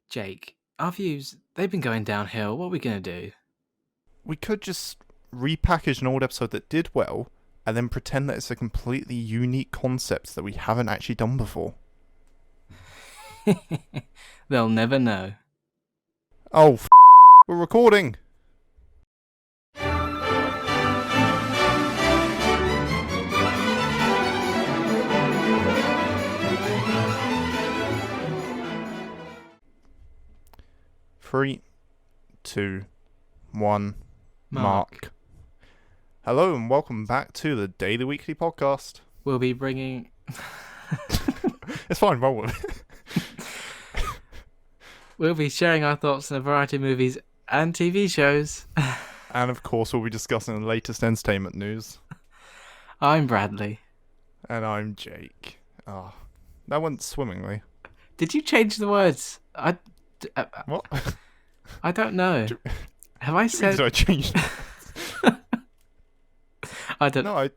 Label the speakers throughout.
Speaker 1: Jake, our views, they've been going downhill. What are we going to do?
Speaker 2: We could just repackage an old episode that did well and then pretend that it's a completely unique concept that we haven't actually done before.
Speaker 1: They'll never know.
Speaker 2: Oh, we're recording! Three, two, one, mark. Hello and welcome back to the Daily Weekly Podcast.
Speaker 1: We'll be bringing...
Speaker 2: It's fine, roll with it.
Speaker 1: We'll be sharing our thoughts on a variety of movies and TV shows.
Speaker 2: And of course we'll be discussing the latest entertainment news.
Speaker 1: I'm Bradley.
Speaker 2: And I'm Jake. Oh, that went swimmingly.
Speaker 1: Did you change the words?
Speaker 2: What?
Speaker 1: I don't know. Have I said...
Speaker 2: Did I change?
Speaker 1: I don't know.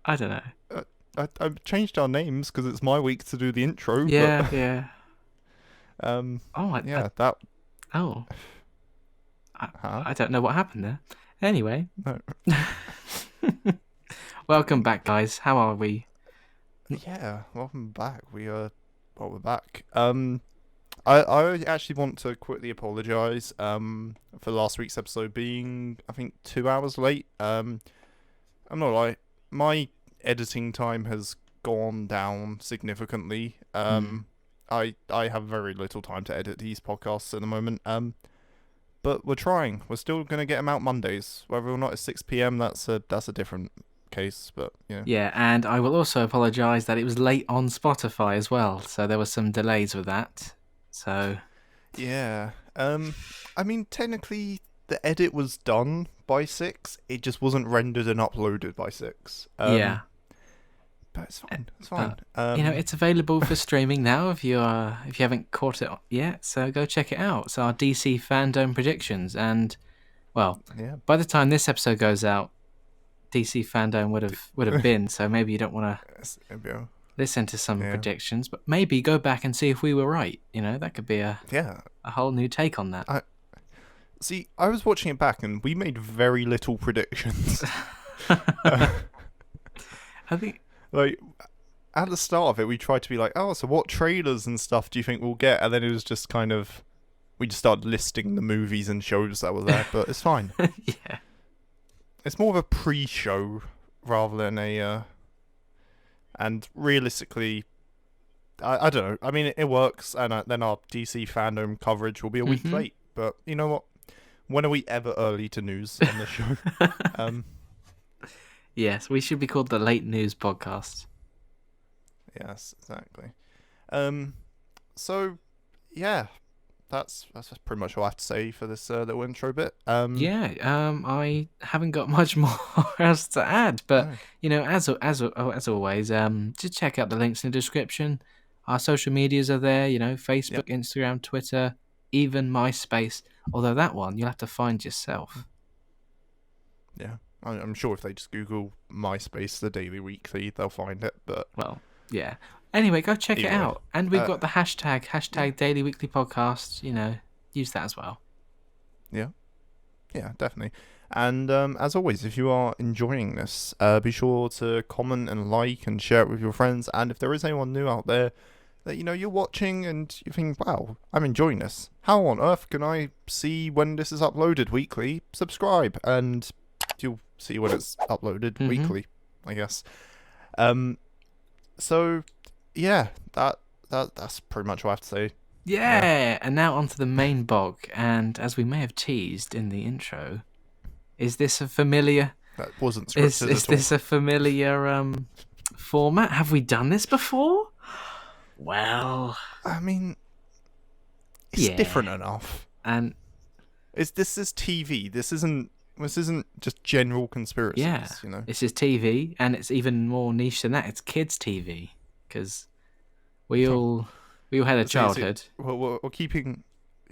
Speaker 2: I changed our names because it's my week to do the intro.
Speaker 1: Yeah,
Speaker 2: but,
Speaker 1: yeah. I don't know what happened there. Anyway.
Speaker 2: No.
Speaker 1: Welcome back, guys. How are we?
Speaker 2: Yeah, welcome back. We're back. I actually want to quickly apologise for last week's episode being, I think, 2 hours late. I'm not lying. My editing time has gone down significantly. I have very little time to edit these podcasts at the moment. But we're trying. We're still going to get them out Mondays. Whether or not it's 6 p.m, that's a different case, but yeah.
Speaker 1: Yeah, and I will also apologise that it was late on Spotify as well, so there were some delays with that. So
Speaker 2: yeah, I mean, technically the edit was done by 6. It just wasn't rendered and uploaded by 6.
Speaker 1: Yeah,
Speaker 2: but it's fine. It's fine.
Speaker 1: It's available for streaming now if you haven't caught it yet. So go check it out. It's our DC fandom predictions, and
Speaker 2: yeah.
Speaker 1: By the time this episode goes out, DC fandom would have been. So maybe you don't want to listen to some predictions, but maybe go back and see if we were right. That could be a whole new take on that.
Speaker 2: I was watching it back and we made very little predictions.
Speaker 1: I think
Speaker 2: at the start of it we tried to be like, oh, so what trailers and stuff do you think we'll get? And then it was just kind of, we just started listing the movies and shows that were there, but it's fine.
Speaker 1: Yeah.
Speaker 2: It's more of a pre-show rather than a... and realistically, I don't know. I mean, it works, and then our DC fandom coverage will be a week late. But you know what? When are we ever early to news on the show?
Speaker 1: Yes, we should be called the Late News Podcast.
Speaker 2: Yes, exactly. So, yeah, that's pretty much all I have to say for this little intro bit.
Speaker 1: I haven't got much more else to add, but
Speaker 2: no.
Speaker 1: as always, just check out the links in the description. Our social medias are there. Facebook, Instagram, Twitter, even MySpace. Although that one you'll have to find yourself.
Speaker 2: Yeah, I'm sure if they just Google MySpace, the Daily Weekly, they'll find it. But
Speaker 1: yeah. Anyway, go check it out. And we've got the hashtag Daily Weekly Podcast. Use that as well.
Speaker 2: Yeah, definitely. And as always, if you are enjoying this, be sure to comment and like and share it with your friends. And if there is anyone new out there that you're watching and you think, wow, I'm enjoying this, how on earth can I see when this is uploaded weekly? Subscribe and you'll see when it's uploaded weekly, I guess. So yeah, that's pretty much what I have to say.
Speaker 1: Yeah, and now onto the main bog. And as we may have teased in the intro, is this a familiar?
Speaker 2: That wasn't scripted
Speaker 1: Is this a familiar format? Have we done this before? Well,
Speaker 2: I mean, it's different enough.
Speaker 1: And
Speaker 2: this is TV. This isn't just general conspiracies.
Speaker 1: Yeah, this is TV, and it's even more niche than that. It's kids' TV because we all had a childhood.
Speaker 2: We're keeping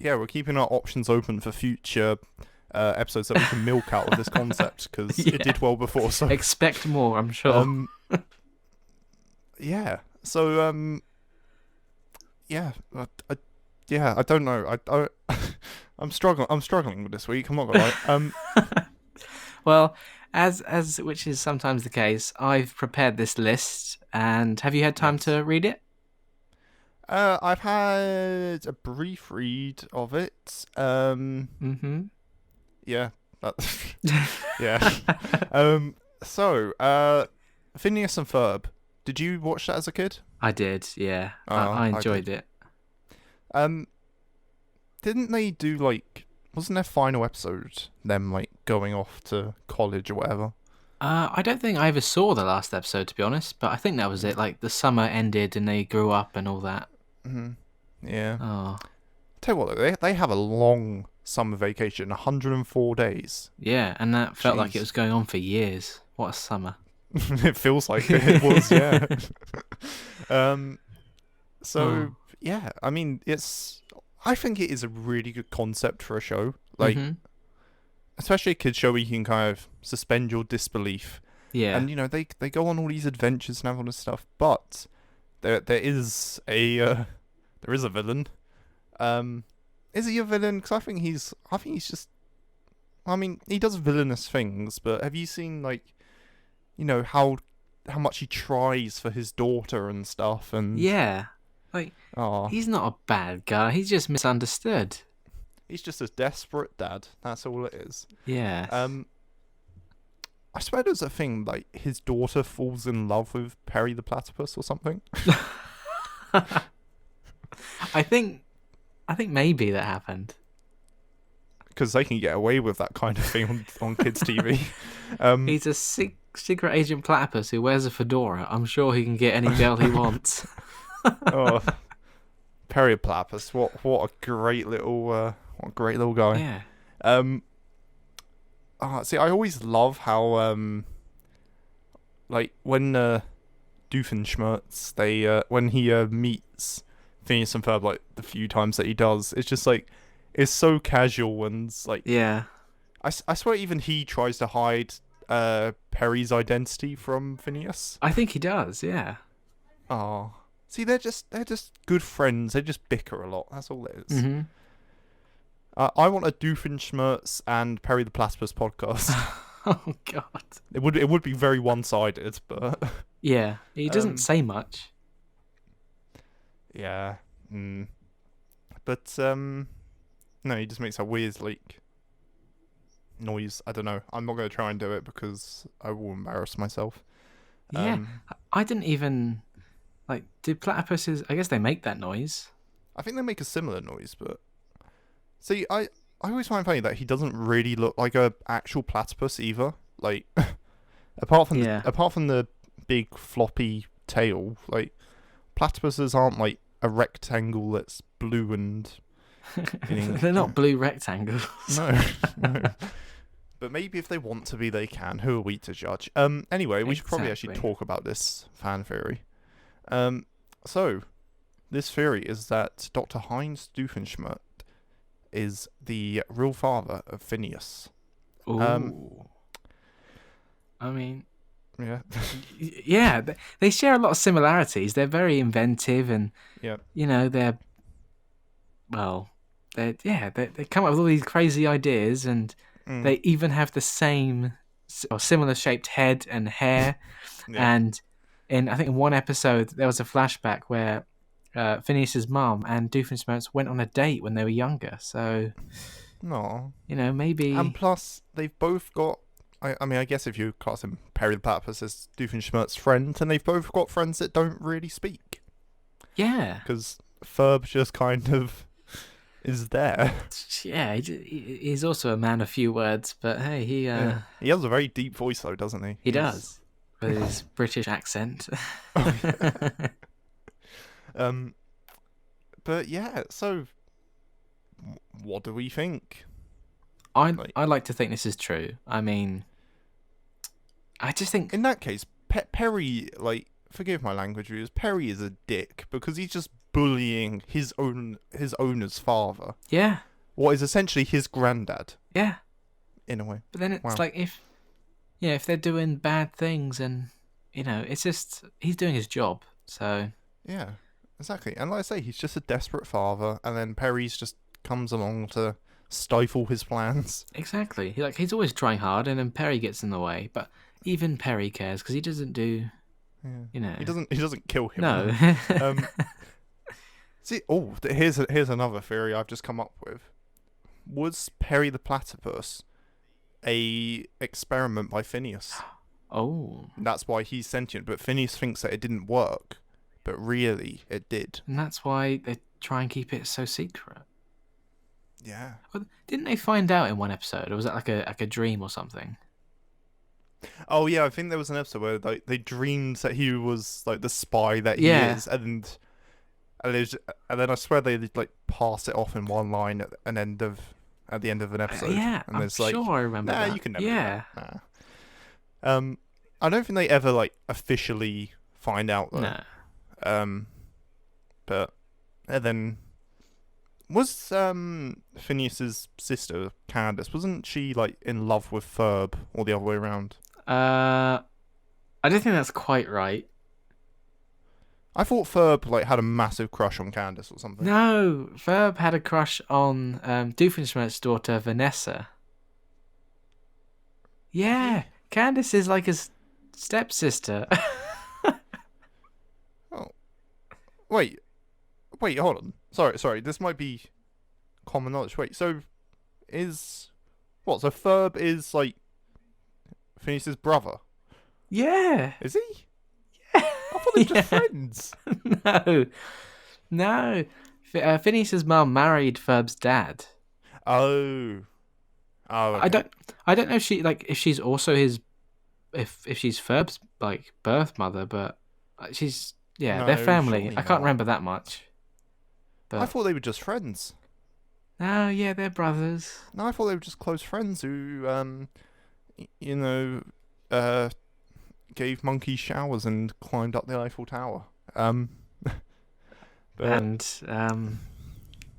Speaker 2: our options open for future episodes that we can milk out of this concept because it did well before. So
Speaker 1: expect more, I'm sure.
Speaker 2: Yeah. So Yeah, I don't know. I'm struggling with this week. I'm not gonna lie.
Speaker 1: Well, as which is sometimes the case, I've prepared this list, and have you had time to read it?
Speaker 2: I've had a brief read of it. Yeah. Yeah. So, Phineas and Ferb. Did you watch that as a kid?
Speaker 1: I did. Yeah, I enjoyed it.
Speaker 2: Didn't they do like? Wasn't their final episode them like going off to college or whatever?
Speaker 1: I don't think I ever saw the last episode, to be honest, but I think that was it. Like the summer ended and they grew up and all that.
Speaker 2: Yeah.
Speaker 1: Oh.
Speaker 2: Tell you what, they have a long summer vacation, 104 days.
Speaker 1: Yeah, and that felt like it was going on for years. What a summer.
Speaker 2: It feels like it was, yeah. Yeah, I mean, I think it is a really good concept for a show. Like, especially a kid's show where you can kind of suspend your disbelief.
Speaker 1: Yeah.
Speaker 2: And, they go on all these adventures and have all this stuff, but there is a villain. Is he a villain? Because I think he's just. I mean, he does villainous things, but have you seen how much he tries for his daughter and stuff? And
Speaker 1: yeah, he's not a bad guy. He's just misunderstood.
Speaker 2: He's just a desperate dad. That's all it is.
Speaker 1: Yeah.
Speaker 2: I swear there's a thing like his daughter falls in love with Perry the Platypus or something.
Speaker 1: I think maybe that happened.
Speaker 2: Because they can get away with that kind of thing on kids' TV.
Speaker 1: He's a secret agent platypus who wears a fedora. I'm sure he can get any girl he wants.
Speaker 2: Oh, Perry the Platypus! What a great little guy.
Speaker 1: Yeah.
Speaker 2: See, I always love how when Doofenshmirtz when he meets Phineas and Ferb, like the few times that he does, it's just like it's so casual and like
Speaker 1: yeah.
Speaker 2: I swear even he tries to hide Perry's identity from Phineas.
Speaker 1: I think he does. Yeah.
Speaker 2: Oh, see, they're just good friends. They just bicker a lot. That's all it is.
Speaker 1: Mm-hmm.
Speaker 2: I want a Doofenshmirtz and Perry the Platypus podcast.
Speaker 1: Oh God.
Speaker 2: It would be very one-sided, but
Speaker 1: yeah, he doesn't say much.
Speaker 2: Yeah. But no, he just makes a weird noise. I don't know. I'm not going to try and do it because I will embarrass myself.
Speaker 1: Yeah, I didn't even do platypuses? I guess they make that noise.
Speaker 2: I think they make a similar noise, but see, I always find funny that he doesn't really look like a actual platypus either. Like, apart from the big floppy tail, like platypuses aren't like a rectangle that's blue and.
Speaker 1: They're not blue rectangles.
Speaker 2: No. But maybe if they want to be, they can. Who are we to judge? Anyway, we should probably actually talk about this fan theory. So, this theory is that Dr. Heinz Doofenshmirtz is the real father of Phineas.
Speaker 1: Ooh. I mean...
Speaker 2: Yeah.
Speaker 1: Yeah, they share a lot of similarities. They're very inventive and, they're... Well, they come up with all these crazy ideas and they even have the same or similar shaped head and hair. And I think in one episode there was a flashback where Phineas's mum and Doofenshmirtz went on a date when they were younger. So, maybe...
Speaker 2: And plus, they've both got... I mean, I guess if you class him, Perry the Platypus, as Doofenshmirtz's friend, and they've both got friends that don't really speak.
Speaker 1: Yeah.
Speaker 2: Because Ferb just kind of... is there.
Speaker 1: Yeah, he's also a man of few words, but hey, he has
Speaker 2: a very deep voice though, doesn't he?
Speaker 1: He does, with his British accent.
Speaker 2: But yeah, so what do we think?
Speaker 1: I like to think this is true. I mean, I just think
Speaker 2: in that case, Perry, forgive my language views, Perry is a dick because he's just bullying his owner's father.
Speaker 1: Yeah.
Speaker 2: What is essentially his granddad.
Speaker 1: Yeah.
Speaker 2: In a way.
Speaker 1: But then it's like if they're doing bad things and it's just he's doing his job. So
Speaker 2: yeah. Exactly. And like I say, he's just a desperate father, and then Perry's just comes along to stifle his plans.
Speaker 1: Exactly. He's always trying hard, and then Perry gets in the way. But even Perry cares because he doesn't do,
Speaker 2: He doesn't kill him.
Speaker 1: No.
Speaker 2: See, here's another theory I've just come up with. Was Perry the platypus a experiment by Phineas?
Speaker 1: Oh.
Speaker 2: That's why he's sentient, but Phineas thinks that it didn't work, but really it did.
Speaker 1: And that's why they try and keep it so secret.
Speaker 2: Yeah.
Speaker 1: Well, didn't they find out in one episode, or was that like a dream or something?
Speaker 2: Oh yeah, I think there was an episode where like they dreamed that he was like the spy that he is, and then I swear they like pass it off in one line at the end of an episode.
Speaker 1: Yeah,
Speaker 2: and
Speaker 1: I'm sure I remember that.
Speaker 2: You can never. Yeah. Do that. Nah. I don't think they ever like officially find out though.
Speaker 1: No.
Speaker 2: But and then was Phineas's sister Candace, wasn't she like in love with Ferb or the other way around?
Speaker 1: I don't think that's quite right.
Speaker 2: I thought Ferb like had a massive crush on Candace or something.
Speaker 1: No, Ferb had a crush on Doofenshmirtz's daughter Vanessa. Yeah, Candace is like his stepsister.
Speaker 2: Oh, wait, hold on. Sorry. This might be common knowledge. Wait, so Ferb is like Phineas's brother?
Speaker 1: Yeah.
Speaker 2: Is he? Yeah. I thought they were just friends.
Speaker 1: No. Phineas's mum married Ferb's dad.
Speaker 2: Oh. Okay.
Speaker 1: I don't know if she's also his if she's Ferb's like birth mother, but she's they're family. I can't remember that much. But
Speaker 2: I thought they were just friends.
Speaker 1: Oh yeah, they're brothers.
Speaker 2: No, I thought they were just close friends who gave monkeys showers and climbed up the Eiffel Tower.
Speaker 1: And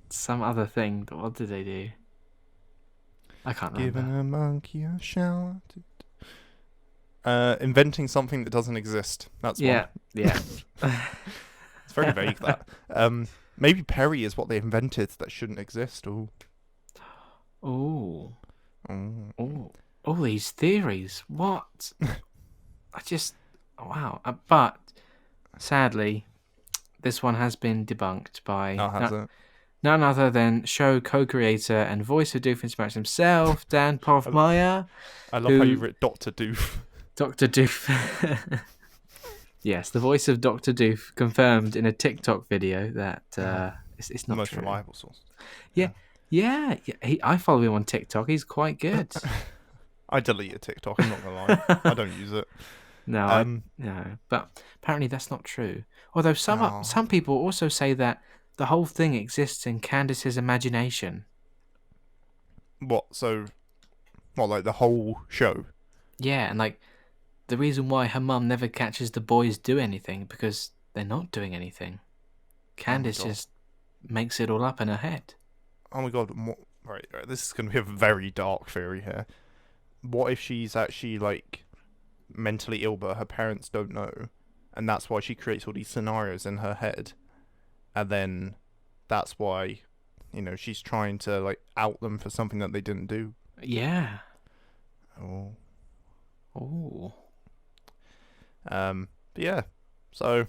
Speaker 1: some other thing. What did they do? I can't remember.
Speaker 2: Giving a monkey a shower. Inventing something that doesn't exist. That's one.
Speaker 1: Yeah.
Speaker 2: It's very vague, that. Maybe Perry is what they invented that shouldn't exist.
Speaker 1: All these theories. What? Wow. But sadly, this one has been debunked by none other than show co-creator and voice of Doofenshmirtz himself, Dan Povmeyer.
Speaker 2: I love how you wrote Dr. Doof.
Speaker 1: Dr. Doof. Yes, the voice of Dr. Doof confirmed in a TikTok video that it's not
Speaker 2: the most
Speaker 1: true.
Speaker 2: reliable source.
Speaker 1: Yeah. I follow him on TikTok. He's quite good.
Speaker 2: I deleted TikTok. I'm not gonna lie. I don't use it.
Speaker 1: No, but apparently that's not true. Although some people also say that the whole thing exists in Candace's imagination.
Speaker 2: What? So, like the whole show?
Speaker 1: Yeah, and like the reason why her mum never catches the boys do anything because they're not doing anything. Candace just makes it all up in her head.
Speaker 2: Oh my god! Right. This is going to be a very dark theory here. What if she's actually like mentally ill, but her parents don't know, and that's why she creates all these scenarios in her head, and then that's why, she's trying to like out them for something that they didn't do.
Speaker 1: Yeah.
Speaker 2: Oh.
Speaker 1: Oh.
Speaker 2: But yeah. So.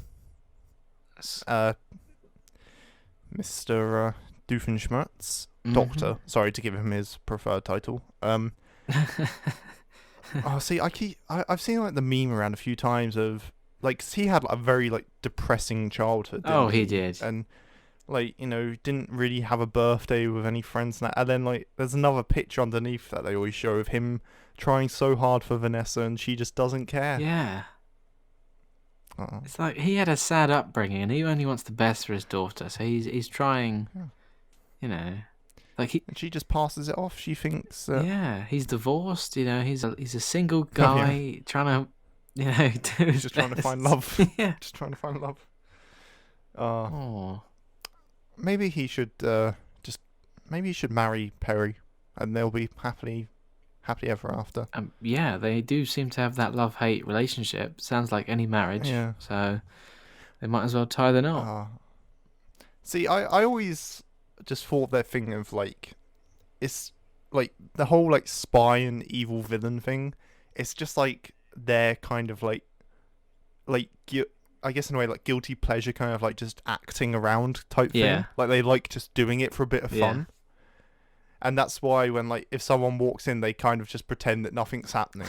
Speaker 2: Mr. Doofenshmirtz, Doctor. Sorry to give him his preferred title. See, I've seen like the meme around a few times of like he had like, a very like depressing childhood.
Speaker 1: He did,
Speaker 2: and like didn't really have a birthday with any friends. And then like there's another picture underneath that they always show of him trying so hard for Vanessa, and she just doesn't care.
Speaker 1: Yeah. It's like he had a sad upbringing, and he only wants the best for his daughter. So he's trying, like
Speaker 2: and she just passes it off. She thinks,
Speaker 1: he's divorced. He's a single guy trying to, do
Speaker 2: he's just trying to find love.
Speaker 1: Yeah,
Speaker 2: just trying to find love. Maybe he should marry Perry, and they'll be happy ever after.
Speaker 1: Yeah, they do seem to have that love-hate relationship. Sounds like any marriage.
Speaker 2: Yeah.
Speaker 1: So they might as well tie the knot.
Speaker 2: See, I always just thought that thing of like, it's like the whole like spy and evil villain thing. It's just like their kind of like I guess in a way like guilty pleasure, kind of like just acting around type
Speaker 1: Yeah.
Speaker 2: thing. Like they like just doing it for a bit of fun. And that's why when like if someone walks in, they kind of just pretend that nothing's happening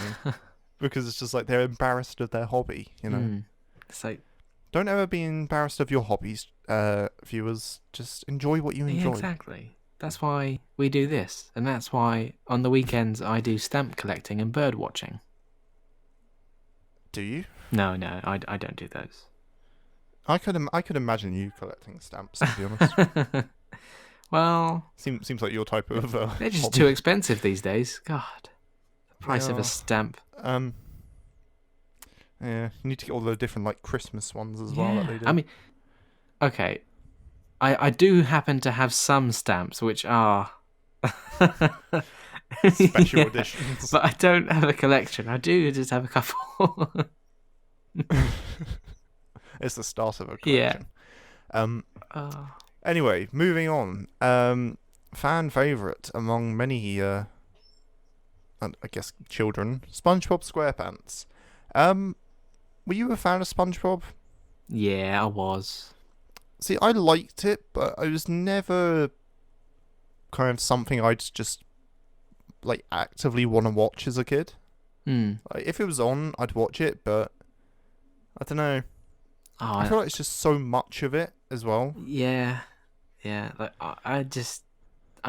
Speaker 2: because it's just like they're embarrassed of their hobby, you know.
Speaker 1: It's like,
Speaker 2: don't ever be embarrassed of your hobbies, viewers. Just enjoy what you enjoy.
Speaker 1: Yeah, exactly. That's why we do this, and that's why on the weekends I do stamp collecting and bird watching.
Speaker 2: Do you?
Speaker 1: No, I don't do those.
Speaker 2: I could imagine you collecting stamps, to be honest.
Speaker 1: Well,
Speaker 2: seems like your type of.
Speaker 1: They're just
Speaker 2: hobby.
Speaker 1: too expensive these days. God, the price of a stamp.
Speaker 2: Yeah, you need to get all the different like Christmas ones as well. That they do.
Speaker 1: I mean, okay, I do happen to have some stamps which are
Speaker 2: special editions,
Speaker 1: but I don't have a collection. I do just have a couple.
Speaker 2: It's the start of a collection.
Speaker 1: Yeah.
Speaker 2: Anyway, moving on. Fan favorite among many, I guess, children. SpongeBob SquarePants. Were you a fan of SpongeBob?
Speaker 1: Yeah, I was.
Speaker 2: See, I liked it, but I was never kind of something I'd just like actively want to watch as a kid. Like, if it was on, I'd watch it, but I don't know. I feel like it's just so much of it as well.
Speaker 1: Yeah. Like I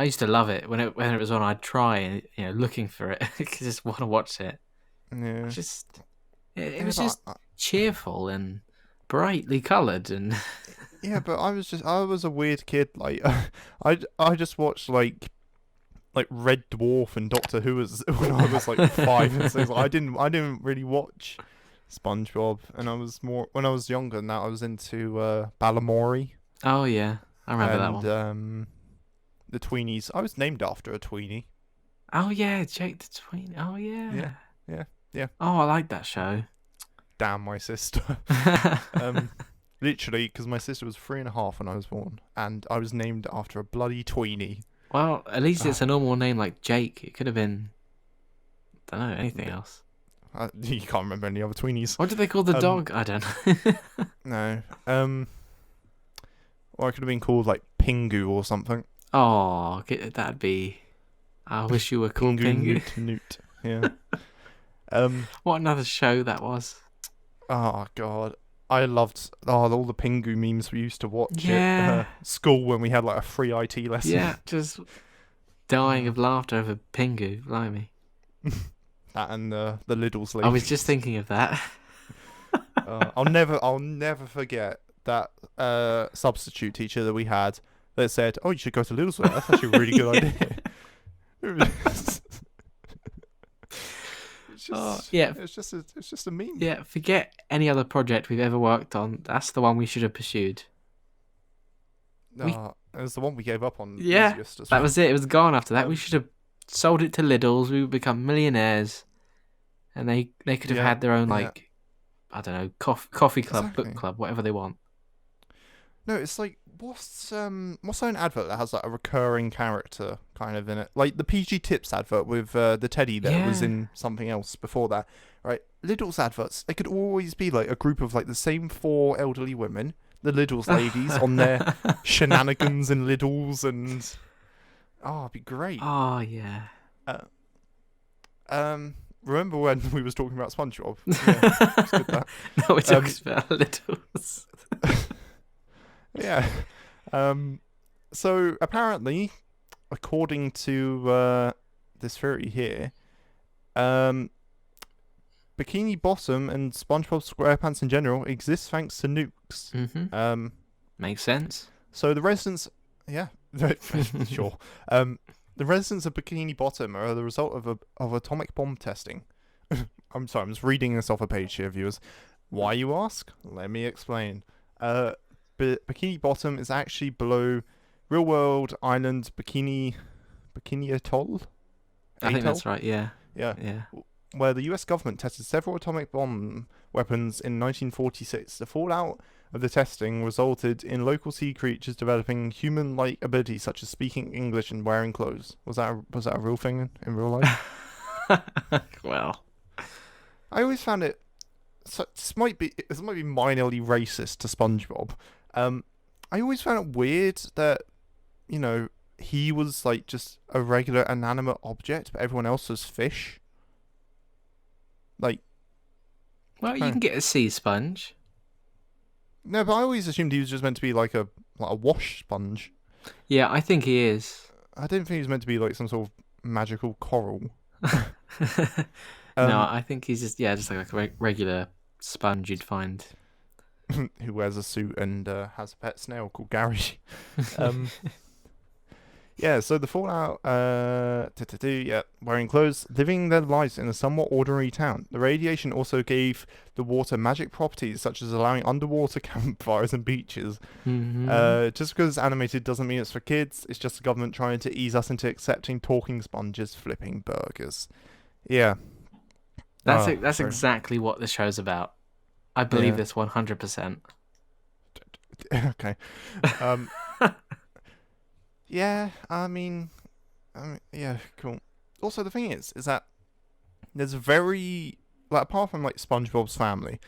Speaker 1: used to love it when it was on. I'd try, looking for it. I just want to watch it.
Speaker 2: Yeah.
Speaker 1: It was just cheerful and brightly coloured and.
Speaker 2: Yeah, but I was a weird kid. Like, I just watched like Red Dwarf and Doctor Who when I was like 5 and 6. I didn't really watch SpongeBob, and I was more when I was younger than that. I was into Balamori.
Speaker 1: Oh yeah, I remember that one.
Speaker 2: And the Tweenies. I was named after a Tweenie.
Speaker 1: Oh yeah, Jake the Tweenie. Oh yeah.
Speaker 2: Yeah.
Speaker 1: Oh, I like that show.
Speaker 2: Damn my sister. Literally, because my sister was 3.5 when I was born, and I was named after a bloody Tweenie.
Speaker 1: Well, at least it's a normal name like Jake. It could have been, I don't know, anything else.
Speaker 2: You can't remember any other Tweenies.
Speaker 1: What did they call the dog? I don't
Speaker 2: No.
Speaker 1: know.
Speaker 2: Or it could have been called like Pingu or something.
Speaker 1: Oh, that'd be. I wish you were called Pingu.
Speaker 2: Newt. Yeah.
Speaker 1: What another show that was.
Speaker 2: Oh God. I loved all the Pingu memes we used to watch
Speaker 1: at
Speaker 2: school when we had like a free IT lesson.
Speaker 1: Yeah, just dying of laughter over Pingu, blimey.
Speaker 2: That and the Liddles ladies.
Speaker 1: I was just thinking of that.
Speaker 2: I'll never forget that substitute teacher that we had that said, "Oh, you should go to Liddles. That's actually a really good idea." It's just a meme.
Speaker 1: Yeah, forget any other project we've ever worked on. That's the one we should have pursued.
Speaker 2: It was the one we gave up on.
Speaker 1: Yeah, that was it. It was gone after that. We should have sold it to Lidl's. We would become millionaires, and they could have had their own I don't know, coffee club, book club, whatever they want.
Speaker 2: No, it's like what's an advert that has like a recurring character kind of in it, like the PG Tips advert with the teddy that was in something else before that, right? Lidl's adverts, they could always be like a group of like the same 4 elderly women, the Lidl's ladies, on their shenanigans in Lidl's, and it'd be great.
Speaker 1: Oh yeah.
Speaker 2: Remember when we was talking about SpongeBob? Yeah, it's good that.
Speaker 1: No, we're talking about Lidl's.
Speaker 2: Yeah. So apparently, according to this theory here, Bikini Bottom and SpongeBob SquarePants in general exist thanks to nukes.
Speaker 1: Mm-hmm. Makes sense.
Speaker 2: So the residents, sure. The residents of Bikini Bottom are the result of atomic bomb testing. I'm sorry, I'm just reading this off a page here, viewers. Why, you ask? Let me explain. Bikini Bottom is actually below real world island Bikini Atoll.
Speaker 1: I think that's right. Yeah.
Speaker 2: where the US government tested several atomic bomb weapons in 1946. The fallout of the testing resulted in local sea creatures developing human-like abilities such as speaking English and wearing clothes. Was that a real thing in real life?
Speaker 1: Well,
Speaker 2: I always found it. So this might be minorly racist to SpongeBob. I always found it weird that, you know, he was like just a regular inanimate object, but everyone else was fish. Like,
Speaker 1: well, you can get a sea sponge.
Speaker 2: No, but I always assumed he was just meant to be like a wash sponge.
Speaker 1: Yeah, I think he is.
Speaker 2: I didn't think he was meant to be like some sort of magical coral.
Speaker 1: No, I think he's just like a regular sponge you'd find.
Speaker 2: Who wears a suit and has a pet snail called Gary. Yeah, so the fallout, wearing clothes, living their lives in a somewhat ordinary town. The radiation also gave the water magic properties, such as allowing underwater campfires and beaches.
Speaker 1: Mm-hmm.
Speaker 2: Just because it's animated doesn't mean it's for kids. It's just the government trying to ease us into accepting talking sponges flipping burgers. Yeah.
Speaker 1: That's exactly what the show's about. I believe this 100%.
Speaker 2: Okay. Yeah, I mean, yeah, cool. Also, the thing is that there's apart from like SpongeBob's family,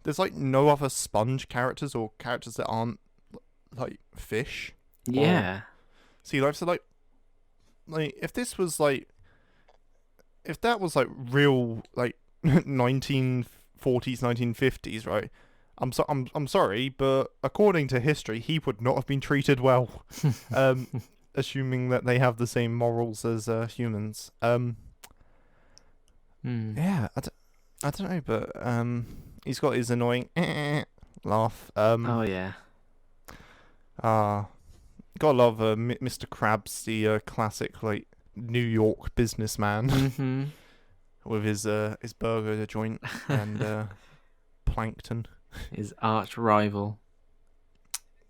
Speaker 2: there's like no other sponge characters or characters that aren't like fish.
Speaker 1: Yeah.
Speaker 2: Sea life. So like if that was like real like 1940s, 1950s, right? I'm sorry, but according to history, he would not have been treated well. Assuming that they have the same morals as humans. Yeah, I don't know, but he's got his annoying laugh.
Speaker 1: Oh yeah.
Speaker 2: Gotta love Mr. Krabs, the classic like New York businessman, with his burger joint and Plankton.
Speaker 1: His arch rival.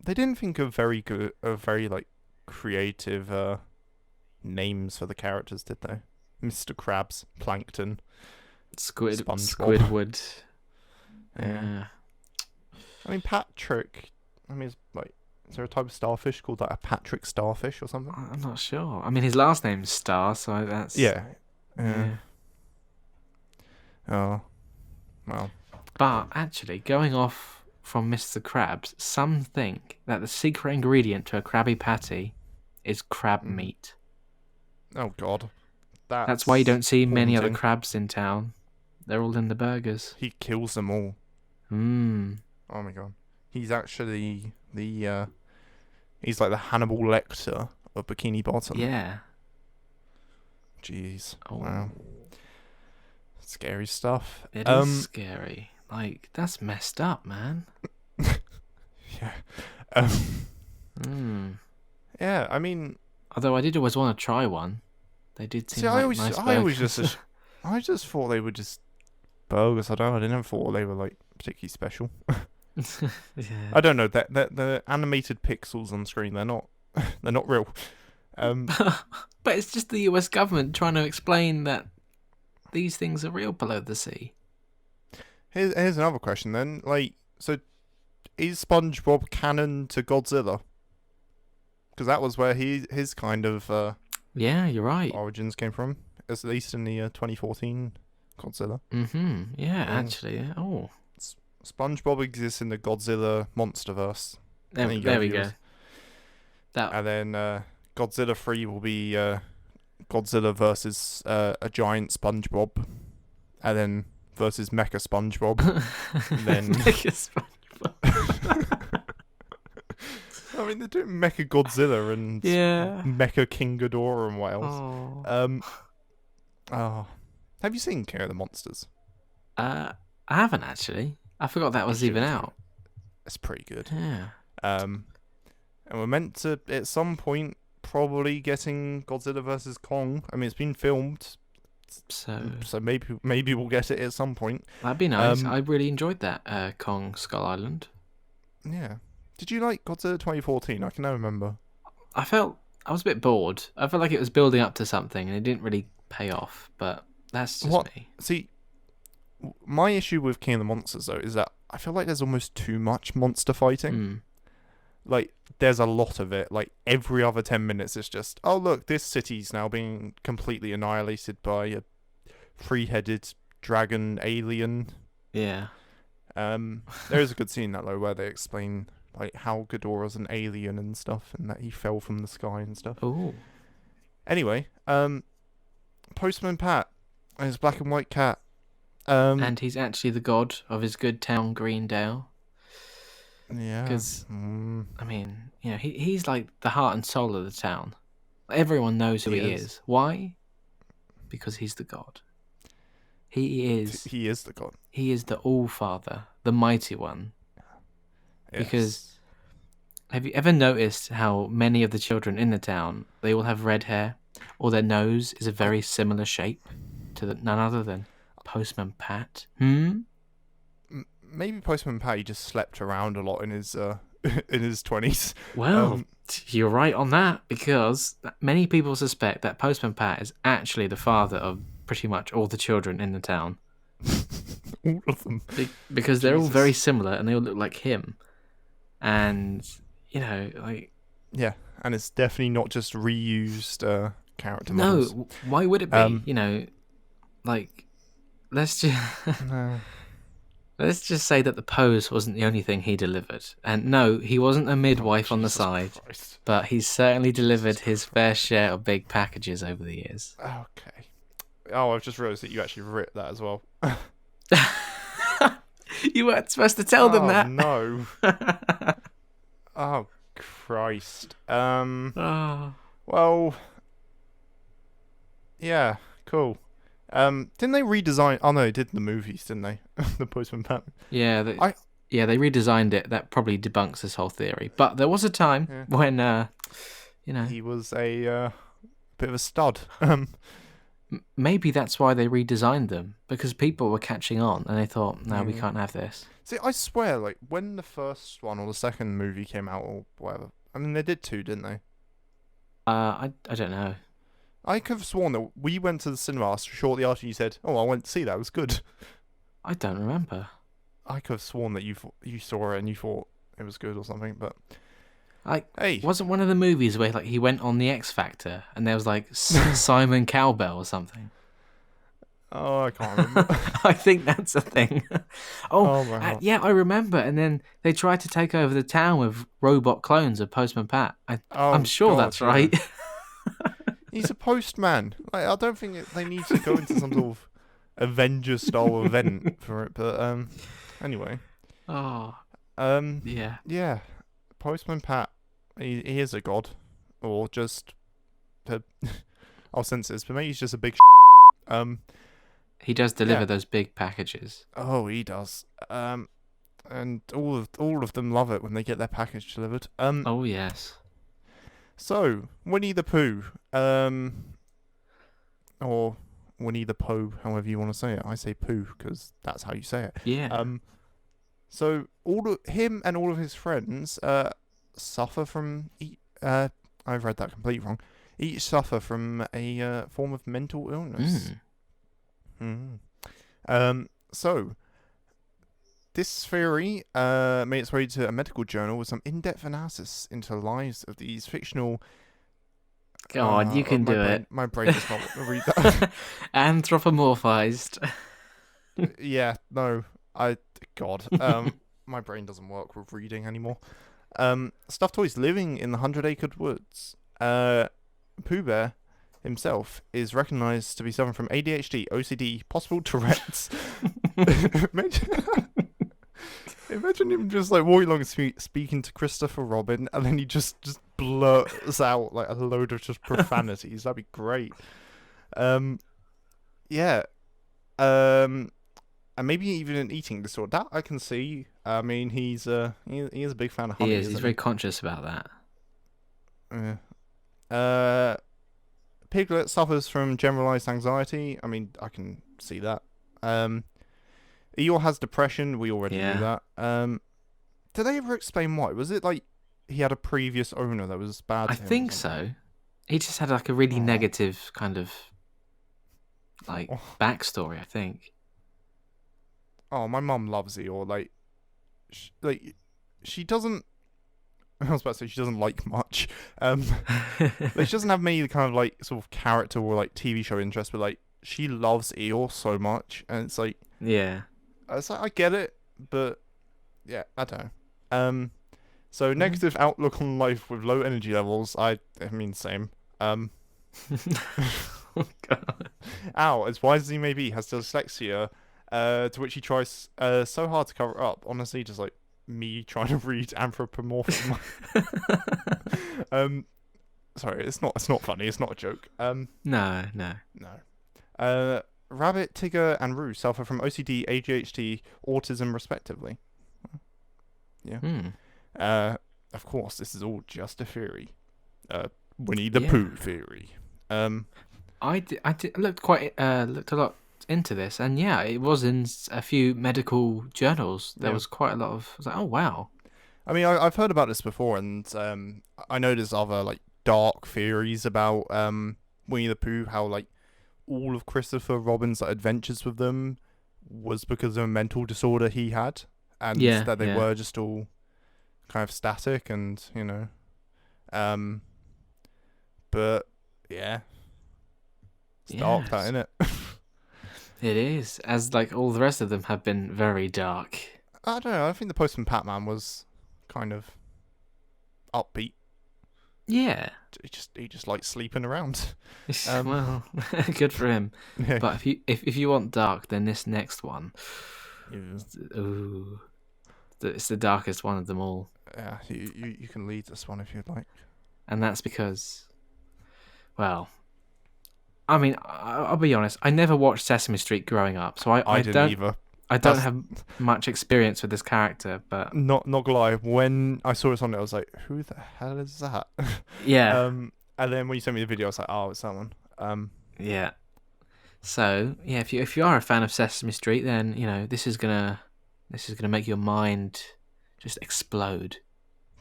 Speaker 2: They didn't think of very like creative names for the characters, did they? Mr. Krabs, Plankton, SpongeBob.
Speaker 1: Squidward. Yeah.
Speaker 2: I mean, Patrick. I mean, is there a type of starfish called like a Patrick starfish or something?
Speaker 1: I'm not sure. I mean, his last name's Star, so that's
Speaker 2: yeah.
Speaker 1: Yeah.
Speaker 2: Oh, well.
Speaker 1: But actually, going off from Mr. Krabs, some think that the secret ingredient to a Krabby Patty is crab meat.
Speaker 2: Oh God,
Speaker 1: that's why you don't see many other crabs in town. They're all in the burgers.
Speaker 2: He kills them all. Oh my God, he's actually he's like the Hannibal Lecter of Bikini Bottom.
Speaker 1: Yeah.
Speaker 2: Jeez. Oh. Wow. Scary stuff.
Speaker 1: It is scary. Like, that's messed up, man.
Speaker 2: Yeah. Yeah, I mean...
Speaker 1: Although I did always want to try one. They did seem like nice burgers.
Speaker 2: I just thought they were just burgers. I never thought they were, like, particularly special.
Speaker 1: Yeah.
Speaker 2: I don't know. The animated pixels on screen, they're not real.
Speaker 1: But it's just the US government trying to explain that these things are real below the sea.
Speaker 2: Here's another question then. Like, so is SpongeBob canon to Godzilla? Because that was where his kind of
Speaker 1: yeah, you're right.
Speaker 2: origins came from, at least in the 2014 Godzilla.
Speaker 1: Yeah, actually. Yeah. Oh.
Speaker 2: SpongeBob exists in the Godzilla MonsterVerse.
Speaker 1: There we go.
Speaker 2: And then Godzilla 3 will be Godzilla versus a giant SpongeBob, and then versus Mecha SpongeBob. Then
Speaker 1: Mecha SpongeBob.
Speaker 2: I mean, they're doing Mecha Godzilla and Mecha King Ghidorah and Wales. Have you seen King of the Monsters?
Speaker 1: I haven't actually. I forgot that was even out.
Speaker 2: It's pretty good.
Speaker 1: Yeah.
Speaker 2: And we're meant to at some point probably getting Godzilla versus Kong. I mean, it's been filmed, so maybe we'll get it at some point.
Speaker 1: That'd be nice. I really enjoyed that Kong Skull Island.
Speaker 2: Yeah. Did you like Godzilla 2014? I can never remember.
Speaker 1: I was a bit bored. I felt like it was building up to something and it didn't really pay off. But That's just me.
Speaker 2: See, my issue with King of the Monsters, though, is that I feel like there's almost too much monster fighting. Like, there's a lot of it. Like, every other 10 minutes, it's just, oh, look, this city's now being completely annihilated by a three-headed dragon alien.
Speaker 1: Yeah.
Speaker 2: There is a good scene in that, though, where they explain, like, how Ghidorah's an alien and stuff, and that he fell from the sky and stuff.
Speaker 1: Oh.
Speaker 2: Anyway, Postman Pat and his black and white cat.
Speaker 1: And he's actually the god of his good town, Greendale.
Speaker 2: Yeah.
Speaker 1: Because, I mean, you know, he's like the heart and soul of the town. Everyone knows who he is. Why? Because he's the god. He is.
Speaker 2: He is the god.
Speaker 1: He is the All-Father, the Mighty One.
Speaker 2: Yes.
Speaker 1: Because, have you ever noticed how many of the children in the town, they all have red hair, or their nose is a very similar shape to none other than Postman Pat?
Speaker 2: Maybe Postman Pat, he just slept around a lot in his 20s.
Speaker 1: Well, you're right on that, because many people suspect that Postman Pat is actually the father of pretty much all the children in the town.
Speaker 2: All of them.
Speaker 1: Because they're all very similar, and they all look like him. And, you know, like...
Speaker 2: Yeah, and it's definitely not just reused character
Speaker 1: models.
Speaker 2: No,
Speaker 1: why would it be? You know, like, let's just... Let's just say that the pose wasn't the only thing he delivered. And no, he wasn't a midwife on the side, but he certainly delivered his fair share of big packages over the years.
Speaker 2: Okay. Oh, I've just realised that you actually writ that as well.
Speaker 1: You weren't supposed to tell them that.
Speaker 2: No. Oh, Christ. Well, yeah, cool. Didn't they redesign? Oh no, they did in the movies, didn't they? The Postman Pat.
Speaker 1: Yeah, they redesigned it. That probably debunks this whole theory. But there was a time when, you know,
Speaker 2: he was a bit of a stud.
Speaker 1: Maybe that's why they redesigned them, because people were catching on and they thought, no, we can't have this.
Speaker 2: See, I swear, like when the first one or the second movie came out or whatever. I mean, they did two, didn't they?
Speaker 1: I don't know.
Speaker 2: I could have sworn that we went to the cinema shortly after you said, "Oh, I went to see that. It was good."
Speaker 1: I don't remember.
Speaker 2: I could have sworn that you saw it and you thought it was good or something, but
Speaker 1: wasn't one of the movies where like he went on the X Factor and there was like Simon Cowbell or something?
Speaker 2: Oh, I can't remember.
Speaker 1: I think that's a thing. Yeah, I remember. And then they tried to take over the town with robot clones of Postman Pat. I'm sure that's right.
Speaker 2: He's a postman. Like, I don't think they need to go into some sort of Avengers-style event for it. But anyway.
Speaker 1: Oh.
Speaker 2: Yeah. Yeah. Postman Pat. He is a god, or just. I'll censor, but maybe he's just a big.
Speaker 1: He does deliver those big packages.
Speaker 2: Oh, he does. And all of them love it when they get their package delivered.
Speaker 1: Oh yes.
Speaker 2: So, Winnie the Pooh, or Winnie the Pooh, however you want to say it. I say Pooh because that's how you say it.
Speaker 1: Yeah.
Speaker 2: So him and all of his friends suffer from. I've read that completely wrong. Each suffer from a form of mental illness. So. This theory made its way to a medical journal with some in-depth analysis into the lives of these fictional...
Speaker 1: Go on, you can do it.
Speaker 2: My brain does not read that.
Speaker 1: Anthropomorphized.
Speaker 2: Yeah, no. God. My brain doesn't work with reading anymore. Stuffed toys living in the 100-acre woods. Pooh Bear himself is recognised to be suffering from ADHD, OCD, possible Tourette's. Imagine him just like walking along and speaking to Christopher Robin, and then he just blurts out like a load of just profanities. That'd be great. Yeah. And maybe even an eating disorder. That I can see. I mean, he is a big fan of honey.
Speaker 1: He is. He's very conscious about that.
Speaker 2: Yeah. Piglet suffers from generalized anxiety. I mean, I can see that. Eeyore has depression. We already knew that. Did they ever explain why? Was it like he had a previous owner that was bad to him?
Speaker 1: I think so. He just had like a really negative kind of like backstory, I think.
Speaker 2: Oh, my mum loves Eeyore. She doesn't. I was about to say she doesn't like much. She doesn't have many kind of like sort of character or like TV show interest, but like she loves Eeyore so much, and it's like I get it, but yeah, I don't know. So negative outlook on life with low energy levels. I mean, same.
Speaker 1: Oh, God.
Speaker 2: Ow, as wise as he may be, has dyslexia, to which he tries so hard to cover up. Honestly, just like me trying to read anthropomorphism. Sorry, it's not funny. It's not a joke.
Speaker 1: No.
Speaker 2: Rabbit, Tigger, and Roo suffer from OCD, ADHD, autism, respectively. Yeah. Of course, this is all just a theory. Winnie the Pooh theory.
Speaker 1: I looked a lot into this, and yeah, it was in a few medical journals. There was quite a lot of. I was like, oh wow.
Speaker 2: I mean, I've heard about this before, and I know there's other like dark theories about Winnie the Pooh, how like all of Christopher Robin's like, adventures with them was because of a mental disorder he had, and that they were just all kind of static, and but yeah, it's dark, that, isn't it?
Speaker 1: It is, as like all the rest of them have been very dark.
Speaker 2: I don't know. I think the Postman Pat man was kind of upbeat.
Speaker 1: Yeah.
Speaker 2: He just likes sleeping around.
Speaker 1: Well, good for him.
Speaker 2: Yeah.
Speaker 1: But if you want dark, then this next one.
Speaker 2: Yeah.
Speaker 1: Ooh. It's the darkest one of them all.
Speaker 2: Yeah, you can lead this one if you'd like.
Speaker 1: And that's because, well, I mean, I'll be honest. I never watched Sesame Street growing up, so I
Speaker 2: didn't either.
Speaker 1: I don't have much experience with this character, but
Speaker 2: not gonna lie. When I saw this on it, I was like, "Who the hell is that?"
Speaker 1: Yeah.
Speaker 2: And then when you sent me the video, I was like, "Oh, it's that one."
Speaker 1: Yeah. So yeah, if you are a fan of Sesame Street, then this is gonna make your mind just explode.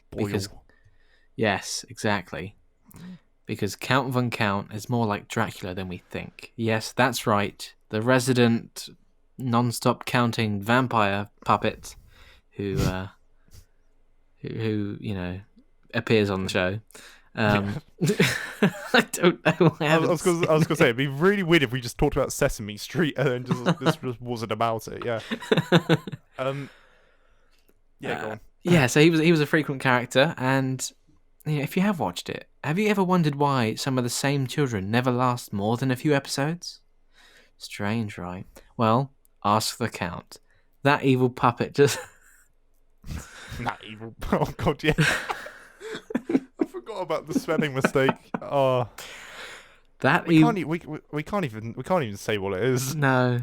Speaker 2: Boil.
Speaker 1: Because yes, exactly. Because Count Von Count is more like Dracula than we think. Yes, that's right. The resident non-stop counting vampire puppet who appears on the show. I don't know.
Speaker 2: I was gonna say it'd be really weird if we just talked about Sesame Street and then this just wasn't about it. Yeah. Yeah. Go on.
Speaker 1: Yeah. So he was a frequent character, and if you have watched it, have you ever wondered why some of the same children never last more than a few episodes? Strange, right? Well, ask the Count. That evil puppet just...
Speaker 2: That evil... Oh, God, yeah. I forgot about the spelling mistake. Oh. We can't even say what it is.
Speaker 1: No.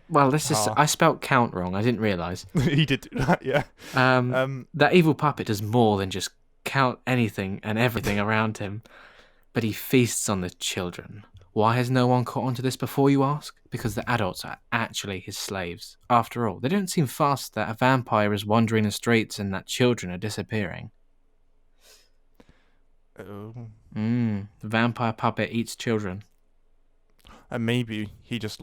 Speaker 1: Well, let's just... I spelt count wrong. I didn't realise.
Speaker 2: He did do that, yeah.
Speaker 1: That evil puppet does more than just count anything and everything around him, but he feasts on the children. Why has no one caught on to this before, you ask? Because the adults are actually his slaves. After all, they don't seem fast that a vampire is wandering the streets and that children are disappearing.
Speaker 2: Oh.
Speaker 1: The vampire puppet eats children.
Speaker 2: And maybe he just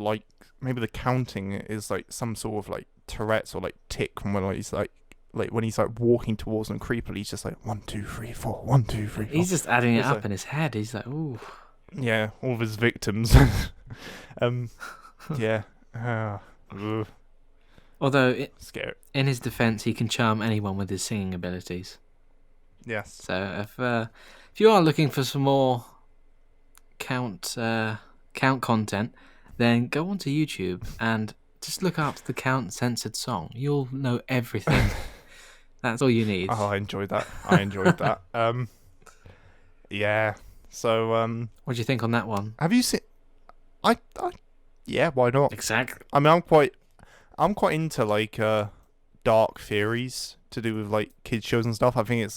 Speaker 2: maybe the counting is like some sort of like Tourette's or like tic from when he's like when he's like walking towards them creepily, he's just like 1, 2, 3, 4, 1, 2, 3, 4.
Speaker 1: He's just adding it up in his head. He's like, ooh.
Speaker 2: Yeah, all of his victims. Yeah.
Speaker 1: Although,
Speaker 2: scary.
Speaker 1: In his defense, he can charm anyone with his singing abilities.
Speaker 2: Yes.
Speaker 1: So if you are looking for some more count content, then go onto YouTube and just look up the Count censored song. You'll know everything. That's all you need.
Speaker 2: Oh, I enjoyed that. Yeah. So,
Speaker 1: what do you think on that one?
Speaker 2: Have you seen? Yeah, why not?
Speaker 1: Exactly.
Speaker 2: I mean, I'm quite into like dark theories to do with like kids shows and stuff. I think it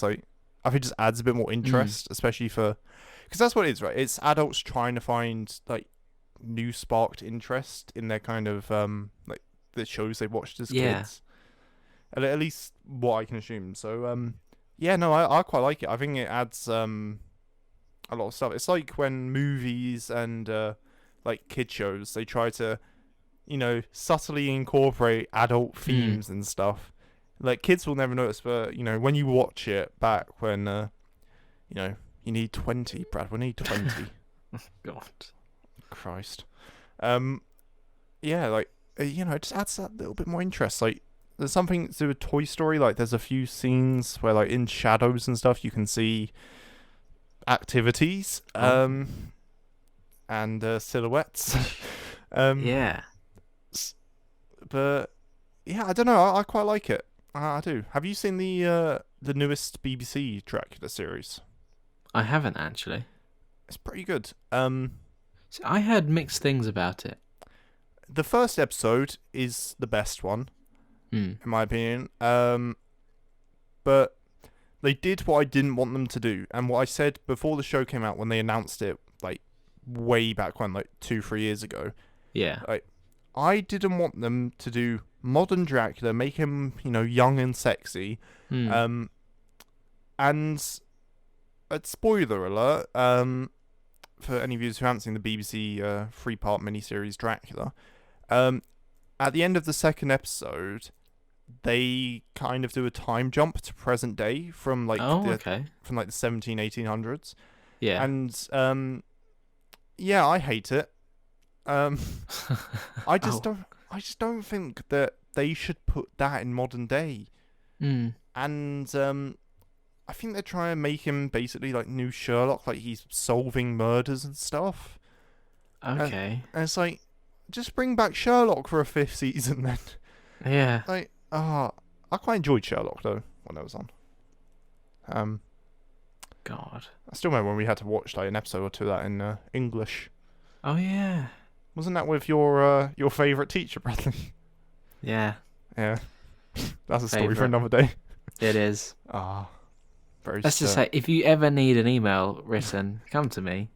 Speaker 2: just adds a bit more interest, especially because that's what it is, right? It's adults trying to find like new sparked interest in their kind of like the shows they watched as kids. At least what I can assume. So yeah, no, I quite like it. I think it adds a lot of stuff. It's like when movies and like kid shows, they try to, subtly incorporate adult themes and stuff. Like, kids will never notice, but when you watch it back when you need 20, Brad. We need 20.
Speaker 1: God,
Speaker 2: Christ. Yeah, like it just adds that little bit more interest. Like, there's something to do with Toy Story. Like, there's a few scenes where, like, in shadows and stuff, you can see activities and silhouettes.
Speaker 1: Yeah.
Speaker 2: But yeah, I don't know. I quite like it. I do. Have you seen the newest BBC Dracula series?
Speaker 1: I haven't actually.
Speaker 2: It's pretty good.
Speaker 1: So I heard mixed things about it.
Speaker 2: The first episode is the best one, in my opinion. But they did what I didn't want them to do, and what I said before the show came out when they announced it, like way back when, like 2-3 years ago.
Speaker 1: Yeah.
Speaker 2: Like, I didn't want them to do modern Dracula, make him, young and sexy. And spoiler alert, for any viewers who haven't seen the BBC 3-part miniseries Dracula, at the end of the second episode, they kind of do a time jump to present day from like the 1800s.
Speaker 1: Yeah.
Speaker 2: And yeah, I hate it. I just don't think that they should put that in modern day. And I think they're trying to make him basically like new Sherlock, like he's solving murders and stuff.
Speaker 1: Okay.
Speaker 2: And it's like, just bring back Sherlock for a 5th season then.
Speaker 1: Yeah.
Speaker 2: Like, I quite enjoyed Sherlock though when I was on.
Speaker 1: God.
Speaker 2: I still remember when we had to watch like an episode or two of that in English.
Speaker 1: Oh yeah.
Speaker 2: Wasn't that with your favourite teacher, Bradley?
Speaker 1: Yeah.
Speaker 2: Yeah. That's a story for another day.
Speaker 1: It is.
Speaker 2: Let's
Speaker 1: just say, if you ever need an email written, come to me.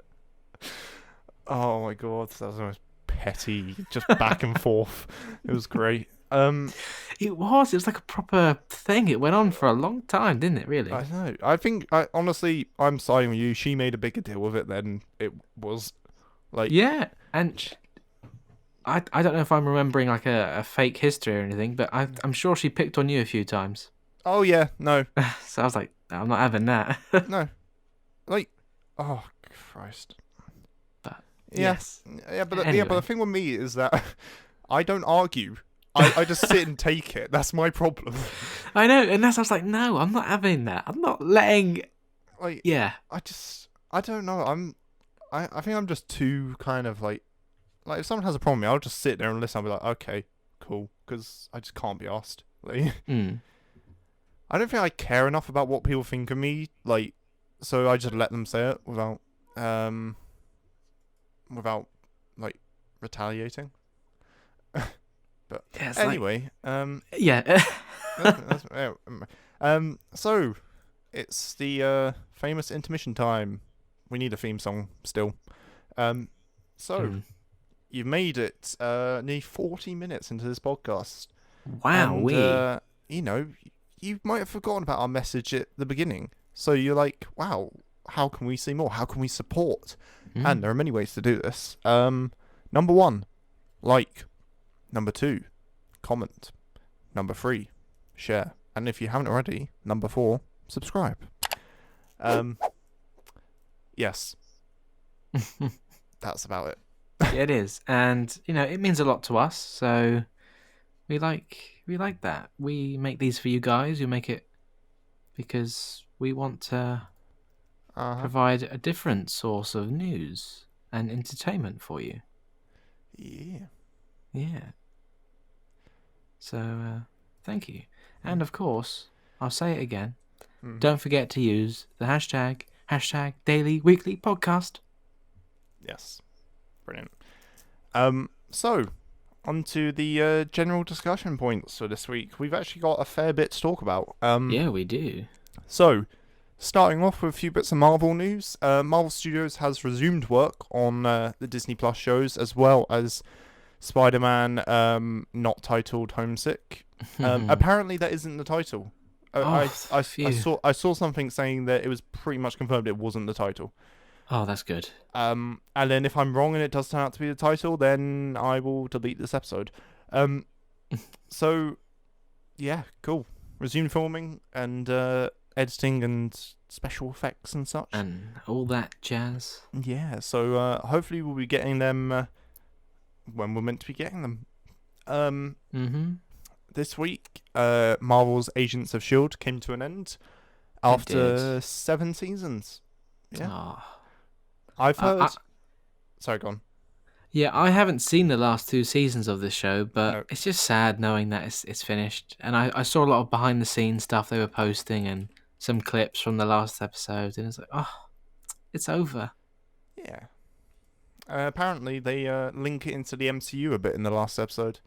Speaker 2: Oh my god, that was the most petty, just back and forth. It was great. It
Speaker 1: was like a proper thing. It went on for a long time, didn't it, really?
Speaker 2: I know. I think, honestly, I'm siding with you. She made a bigger deal of it than it was. Like,
Speaker 1: yeah, and I don't know if I'm remembering like a fake history or anything, but I'm sure she picked on you a few times.
Speaker 2: Oh yeah, no.
Speaker 1: So I was like, I'm not having that.
Speaker 2: No. Like, oh Christ.
Speaker 1: But
Speaker 2: yes. Yeah, but
Speaker 1: anyway.
Speaker 2: But the thing with me is that I don't argue. I just sit and take it. That's my problem.
Speaker 1: I know, and I was like, no, I'm not having that. I'm not letting.
Speaker 2: Like,
Speaker 1: yeah.
Speaker 2: I don't know. I think I'm just too kind of like if someone has a problem with me, I'll just sit there and listen. I'll be like, okay, cool, because I just can't be asked. Like, I don't think I care enough about what people think of me, like, so I just let them say it without like retaliating. But
Speaker 1: yeah,
Speaker 2: anyway,
Speaker 1: yeah.
Speaker 2: So it's the famous intermission time. We need a theme song still. You've made it nearly 40 minutes into this podcast.
Speaker 1: Wow,
Speaker 2: and, you might have forgotten about our message at the beginning. So you're like, wow, how can we see more? How can we support? And there are many ways to do this. Number 1, like. Number 2, comment. Number 3, share. And if you haven't already, number 4, subscribe. Yes. That's about it.
Speaker 1: It is. And, it means a lot to us. So we like that. We make these for you guys. You make it because we want to provide a different source of news and entertainment for you.
Speaker 2: Yeah.
Speaker 1: Yeah. So, thank you. And of course, I'll say it again. Don't forget to use the hashtag Daily Weekly Podcast.
Speaker 2: Yes. Brilliant. So, on to the general discussion points for this week. We've actually got a fair bit to talk about.
Speaker 1: Yeah, we do.
Speaker 2: So, starting off with a few bits of Marvel news. Marvel Studios has resumed work on the Disney Plus shows, as well as Spider-Man, not titled Homesick. Apparently that isn't the title. I saw something saying that it was pretty much confirmed it wasn't the title.
Speaker 1: Oh, that's good.
Speaker 2: And then if I'm wrong and it does turn out to be the title, then I will delete this episode. So, yeah, cool. Resume filming and editing and special effects and such.
Speaker 1: And all that jazz.
Speaker 2: Yeah, so hopefully we'll be getting them when we're meant to be getting them. This week, Marvel's Agents of S.H.I.E.L.D. came to an end after 7 seasons. Yeah.
Speaker 1: Oh.
Speaker 2: I've heard... Sorry, go on.
Speaker 1: Yeah, I haven't seen the last 2 seasons of this show, but it's just sad knowing that it's finished. And I saw a lot of behind-the-scenes stuff they were posting and some clips from the last episode, and it's like, oh, it's over.
Speaker 2: Yeah. Apparently, they link it into the MCU a bit in the last episode.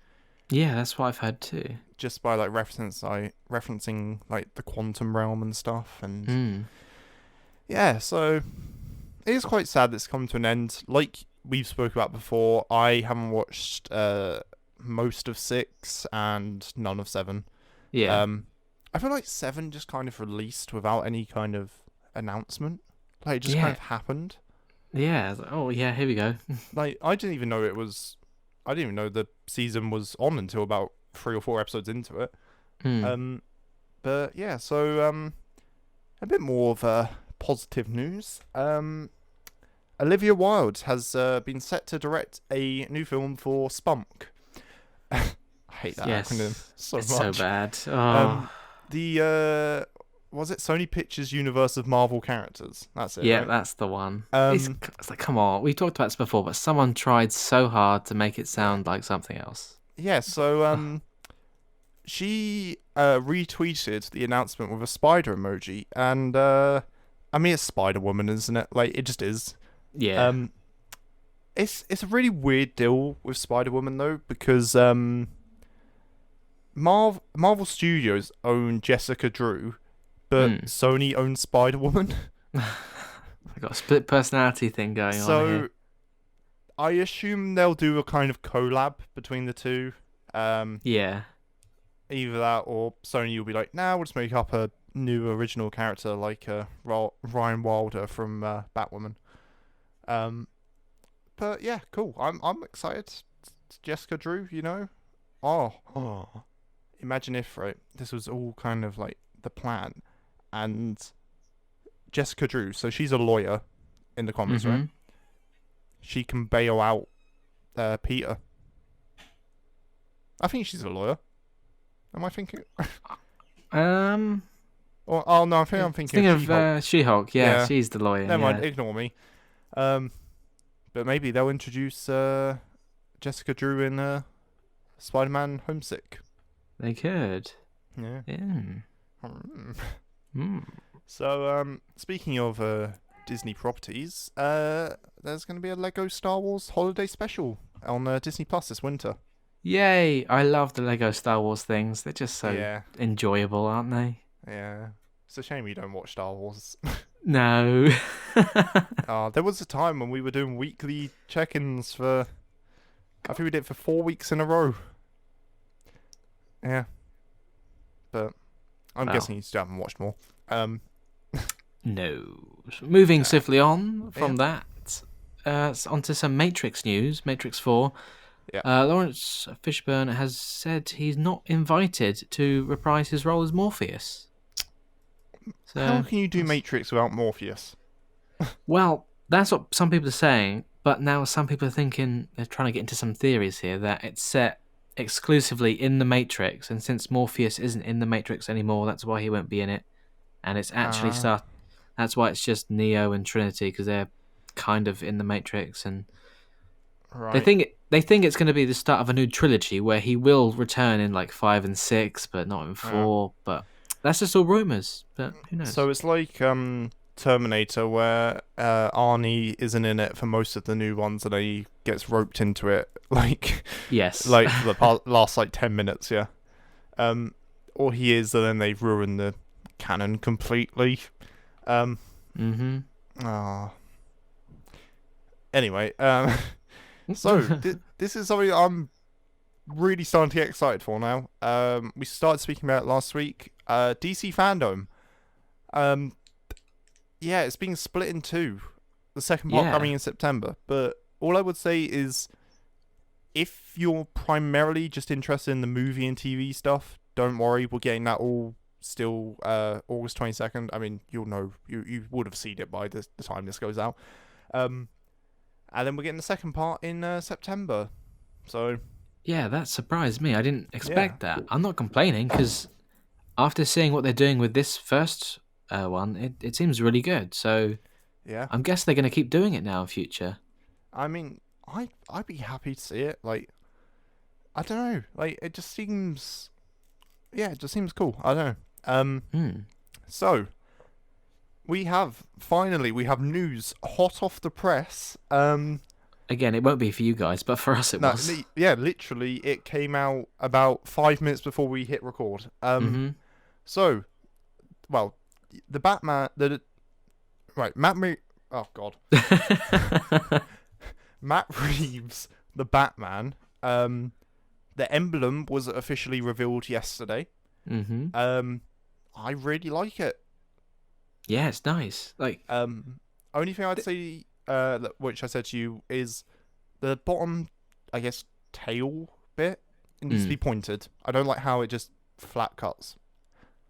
Speaker 1: Yeah, that's what I've heard too.
Speaker 2: Just by referencing like the quantum realm and stuff, and yeah, so it is quite sad that it's come to an end. Like we've spoke about before, I haven't watched most of 6 and none of 7.
Speaker 1: Yeah.
Speaker 2: I feel like 7 just kind of released without any kind of announcement. Like it just kind of happened.
Speaker 1: Yeah. Oh yeah, here we go.
Speaker 2: Like I didn't even know the season was on until about 3 or 4 episodes into it. But yeah, so a bit more of positive news. Olivia Wilde has been set to direct a new film for Spunk. I hate that acronym so much.
Speaker 1: So bad. Oh.
Speaker 2: Was it Sony Pictures universe of Marvel characters? That's it.
Speaker 1: Yeah,
Speaker 2: right?
Speaker 1: That's the one. It's like, come on, we talked about this before, but someone tried so hard to make it sound like something else.
Speaker 2: Yeah, so she retweeted the announcement with a spider emoji, and I mean it's Spider-Woman, isn't it? Like it just is.
Speaker 1: Yeah.
Speaker 2: It's a really weird deal with Spider-Woman though, because Marvel Studios own Jessica Drew, but Sony owns Spider-Woman.
Speaker 1: I got a split personality thing going on here.
Speaker 2: So I assume they'll do a kind of collab between the two.
Speaker 1: Yeah.
Speaker 2: Either that or Sony will be like, nah, we'll just make up a new original character like Ryan Wilder from Batwoman. But yeah, cool. I'm excited. It's Jessica Drew, you know. Oh. Imagine if this was all kind of like the plan, and Jessica Drew. So she's a lawyer in the comics, right? She can bail out Peter. I think she's a lawyer. Am I thinking? I'm thinking
Speaker 1: of She-Hulk. Yeah, she's the lawyer.
Speaker 2: Never mind, ignore me. But maybe they'll introduce Jessica Drew in Spider-Man Homesick.
Speaker 1: They could.
Speaker 2: Yeah.
Speaker 1: Yeah.
Speaker 2: So, speaking of Disney properties, there's going to be a Lego Star Wars holiday special on Disney Plus this winter.
Speaker 1: Yay! I love the Lego Star Wars things. They're just so enjoyable, aren't they?
Speaker 2: Yeah. It's a shame you don't watch Star Wars.
Speaker 1: No.
Speaker 2: There was a time when we were doing weekly check-ins for... I think we did it for 4 weeks in a row. Yeah. But I'm guessing you still haven't watched more.
Speaker 1: No. Moving swiftly on from that, onto some Matrix news. Matrix 4.
Speaker 2: Yeah.
Speaker 1: Lawrence Fishburne has said he's not invited to reprise his role as Morpheus. So,
Speaker 2: how can you do Matrix without Morpheus?
Speaker 1: Well, that's what some people are saying, but now some people are thinking, they're trying to get into some theories here, that it's set exclusively in the Matrix, and since Morpheus isn't in the Matrix anymore, that's why he won't be in it. And it's actually that's why it's just Neo and Trinity, because they're kind of in the Matrix, and they think it's going to be the start of a new trilogy where he will return in like 5 and 6, but not in 4. But that's just all rumors. But who knows?
Speaker 2: So it's like Terminator, where Arnie isn't in it for most of the new ones, and he gets roped into it, like like for the last like 10 minutes, yeah. Or he is, and then they've ruined the canon completely. Anyway, so this is something I'm really starting to get excited for now. We started speaking about it last week. DC fandom. Yeah, it's being split in two. the second part coming in September. But all I would say is, if you're primarily just interested in the movie and TV stuff, don't worry, we're getting that all still August 22nd. I mean, you'll know, you would have seen it by the time this goes out. And then we're getting the second part in September. So
Speaker 1: yeah, that surprised me. I didn't expect that. I'm not complaining, because after seeing what they're doing with this first one, it seems really good. So
Speaker 2: yeah,
Speaker 1: I'm guessing they're going to keep doing it now in future.
Speaker 2: I mean, I'd be happy to see it. Like, I don't know. Like, it just seems, it just seems cool. I don't know. So we have news hot off the press.
Speaker 1: Again, it won't be for you guys, but for us it was.
Speaker 2: Yeah, literally, it came out about 5 minutes before we hit record. So, well, the Batman, oh god, Matt Reeves, the Batman. The emblem was officially revealed yesterday. I really like it.
Speaker 1: Yeah, it's nice. Like,
Speaker 2: only thing I'd say, which I said to you, is the bottom, I guess, tail bit. It needs to be pointed. I don't like how it just flat cuts.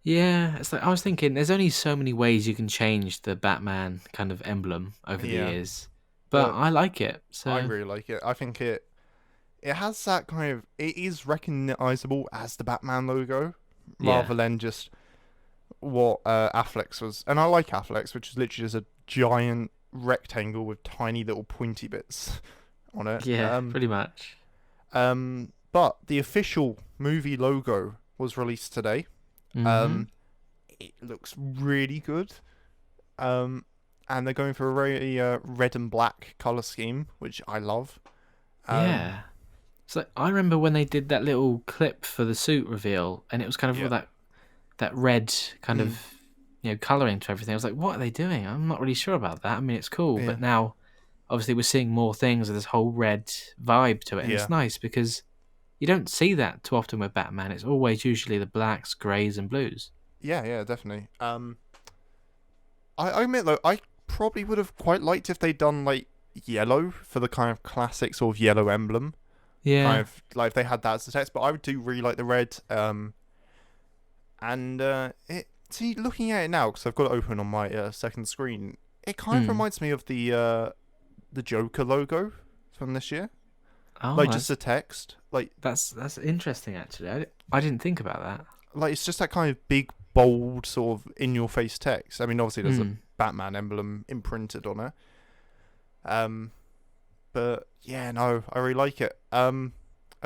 Speaker 1: Yeah, it's like, I was thinking, there's only so many ways you can change the Batman kind of emblem over the years, but I like it. So
Speaker 2: I really like it. I think it has that kind of, it is recognizable as the Batman logo, rather than just what Affleck's was. And I like Affleck's, which is literally just a giant rectangle with tiny little pointy bits on it.
Speaker 1: Yeah, pretty much.
Speaker 2: But the official movie logo was released today. It looks really good. And they're going for a very red and black color scheme, which I love.
Speaker 1: Yeah. So I remember when they did that little clip for the suit reveal, and it was kind of all that red kind of coloring to everything. I was like, what are they doing? I'm not really sure about that. I mean, it's cool, but now obviously we're seeing more things with this whole red vibe to it, and it's nice because you don't see that too often with Batman. It's always usually the blacks, greys, and blues.
Speaker 2: Yeah, definitely. I admit though, I probably would have quite liked if they'd done like yellow for the kind of classic sort of yellow emblem.
Speaker 1: Yeah.
Speaker 2: Kind of like if they had that as the text, but I do really like the red. See, looking at it now, because I've got it open on my second screen, it kind of reminds me of the Joker logo from this year.
Speaker 1: Oh,
Speaker 2: like just the text. Like
Speaker 1: that's interesting actually. I didn't think about that.
Speaker 2: Like it's just that kind of big, bold, sort of in-your-face text. I mean, obviously there's a Batman emblem imprinted on it. But yeah, no, I really like it. And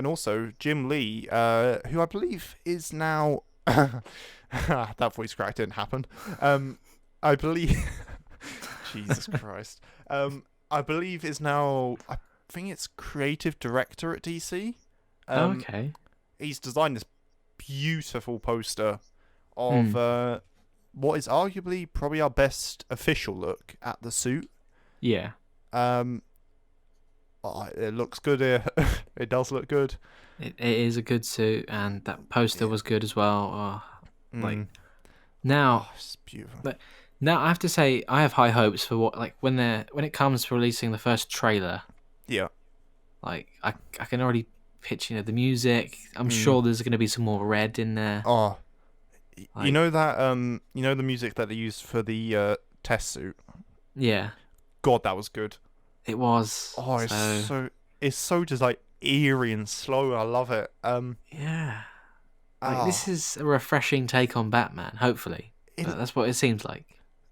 Speaker 2: also Jim Lee, who I believe is now that voice crack didn't happen. I believe Jesus Christ. I believe is now, I think it's creative director at DC.
Speaker 1: Okay.
Speaker 2: He's designed this beautiful poster of what is arguably probably our best official look at the suit.
Speaker 1: Yeah.
Speaker 2: It looks good here. It does look good.
Speaker 1: It is a good suit, and that poster was good as well. Now,
Speaker 2: it's beautiful.
Speaker 1: But now I have to say I have high hopes for what when it comes to releasing the first trailer.
Speaker 2: Yeah.
Speaker 1: Like I can already picture the music. I'm sure there's going to be some more red in there.
Speaker 2: Oh, you know that the music that they used for the test suit.
Speaker 1: Yeah.
Speaker 2: God, that was good.
Speaker 1: It was.
Speaker 2: Oh, it's so just like eerie and slow. I love it.
Speaker 1: Yeah. This is a refreshing take on Batman. Hopefully, that's what it seems like.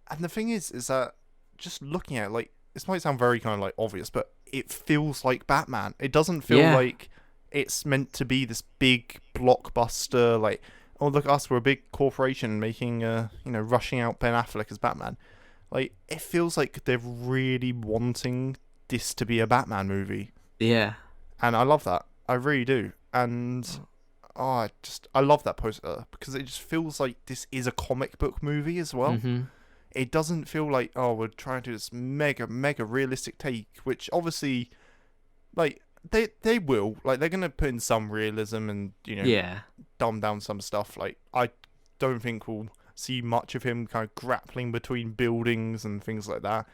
Speaker 2: And the thing is that just looking at it, like, this might sound very kind of like obvious, but it feels like Batman. It doesn't feel like it's meant to be this big blockbuster. Like, oh look, us, we're a big corporation making rushing out Ben Affleck as Batman. Like, it feels like they're really wanting this to be a Batman movie.
Speaker 1: Yeah.
Speaker 2: And I love that. I really do. And I love that poster because it just feels like this is a comic book movie as well.
Speaker 1: Mm-hmm.
Speaker 2: It doesn't feel like, we're trying to do this mega, mega realistic take, which obviously, like, they will. Like, they're going to put in some realism and, dumb down some stuff. Like, I don't think we'll see much of him kind of grappling between buildings and things like that.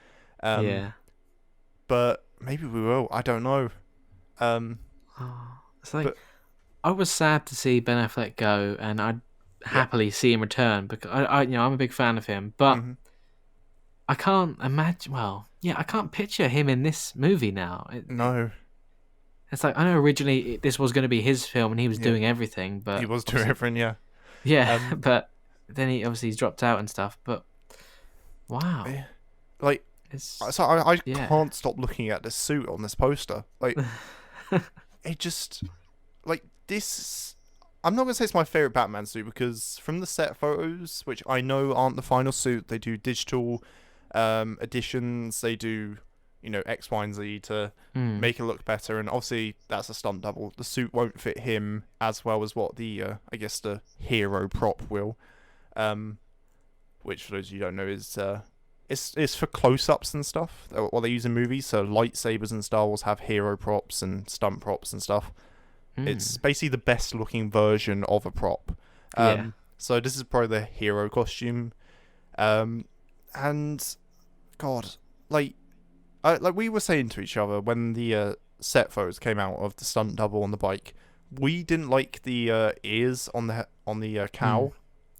Speaker 2: but maybe we will. I don't know.
Speaker 1: It's like I was sad to see Ben Affleck go, and I'd happily see him return because I'm a big fan of him, but I can't imagine. Well, yeah, I can't picture him in this movie now. It's like I know originally this was going to be his film, and he was doing everything, but
Speaker 2: he was doing everything. Yeah.
Speaker 1: Yeah, but then he's dropped out and stuff. But wow,
Speaker 2: like I can't stop looking at the suit on this poster. Like it just like this. I'm not gonna say it's my favorite Batman suit because from the set photos, which I know aren't the final suit, they do digital additions. They do X, Y, and Z to make it look better, and obviously that's a stunt double. The suit won't fit him as well as what the I guess the hero prop will, which for those of you who don't know is it's for close-ups and stuff. What they use in movies, so lightsabers in Star Wars have hero props and stunt props and stuff. It's basically the best looking version of a prop. So this is probably the hero costume, and God, like we were saying to each other when the set photos came out of the stunt double on the bike, we didn't like the ears on the cow.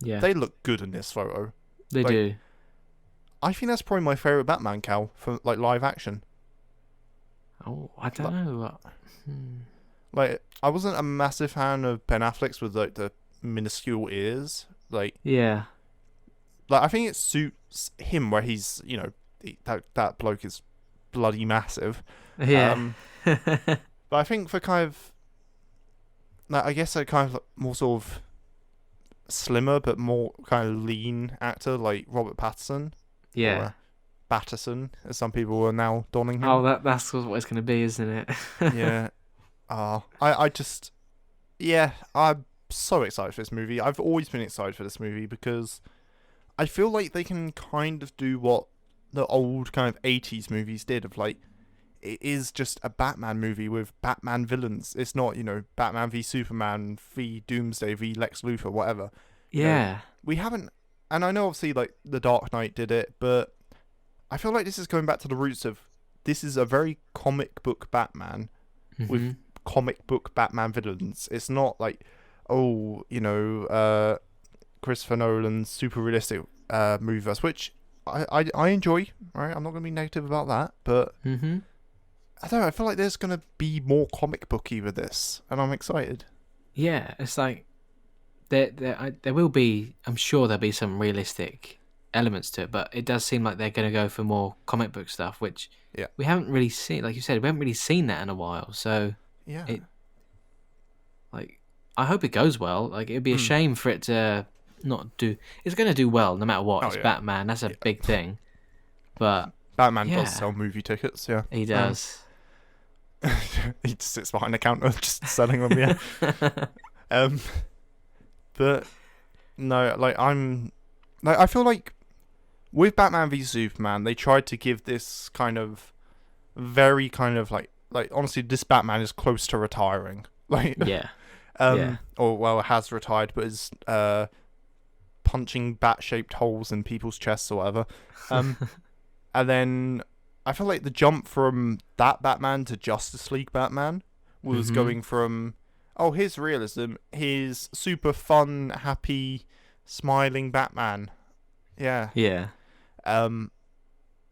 Speaker 1: Yeah,
Speaker 2: they look good in this photo.
Speaker 1: They do.
Speaker 2: I think that's probably my favorite Batman cow for like live action.
Speaker 1: Oh, I don't know.
Speaker 2: Like, I wasn't a massive fan of Ben Affleck's with like the minuscule ears. Like,
Speaker 1: yeah,
Speaker 2: like I think it suits him where he's that bloke is bloody massive.
Speaker 1: Yeah.
Speaker 2: But I think for kind of, like, I guess a kind of more sort of slimmer but more kind of lean actor like Robert Pattinson.
Speaker 1: Yeah.
Speaker 2: Or Batterson, as some people are now donning him.
Speaker 1: Oh, that's what it's going to be, isn't it?
Speaker 2: Yeah. I'm so excited for this movie. I've always been excited for this movie because I feel like they can kind of do what the old kind of 80s movies did of like, it is just a Batman movie with Batman villains. It's not, Batman v Superman v Doomsday v Lex Luthor, whatever.
Speaker 1: Yeah.
Speaker 2: We haven't, and I know obviously like The Dark Knight did it, but I feel like this is going back to the roots of, this is a very comic book Batman with comic book Batman villains. It's not like, Christopher Nolan's super realistic movieverse, which I enjoy, right? I'm not going to be negative about that, but I don't know, I feel like there's going to be more comic booky with this, and I'm excited.
Speaker 1: Yeah, it's like there will be, I'm sure there'll be some realistic elements to it, but it does seem like they're going to go for more comic book stuff, which we haven't really seen. Like you said, we haven't really seen that in a while, so I hope it goes well. Like, it'd be a shame for it to not do. It's going to do well no matter what. It's Batman. That's a big thing. But
Speaker 2: Batman does sell movie tickets. Yeah,
Speaker 1: he does.
Speaker 2: He just sits behind the counter just selling them. Yeah. But no, like I feel like with Batman v Superman, they tried to give this kind of very kind of like honestly, this Batman is close to retiring. Like or well, has retired, but is punching bat-shaped holes in people's chests or whatever. And then I feel like the jump from that Batman to Justice League Batman was going from, here's realism, here's super fun, happy, smiling Batman. Yeah.
Speaker 1: Yeah.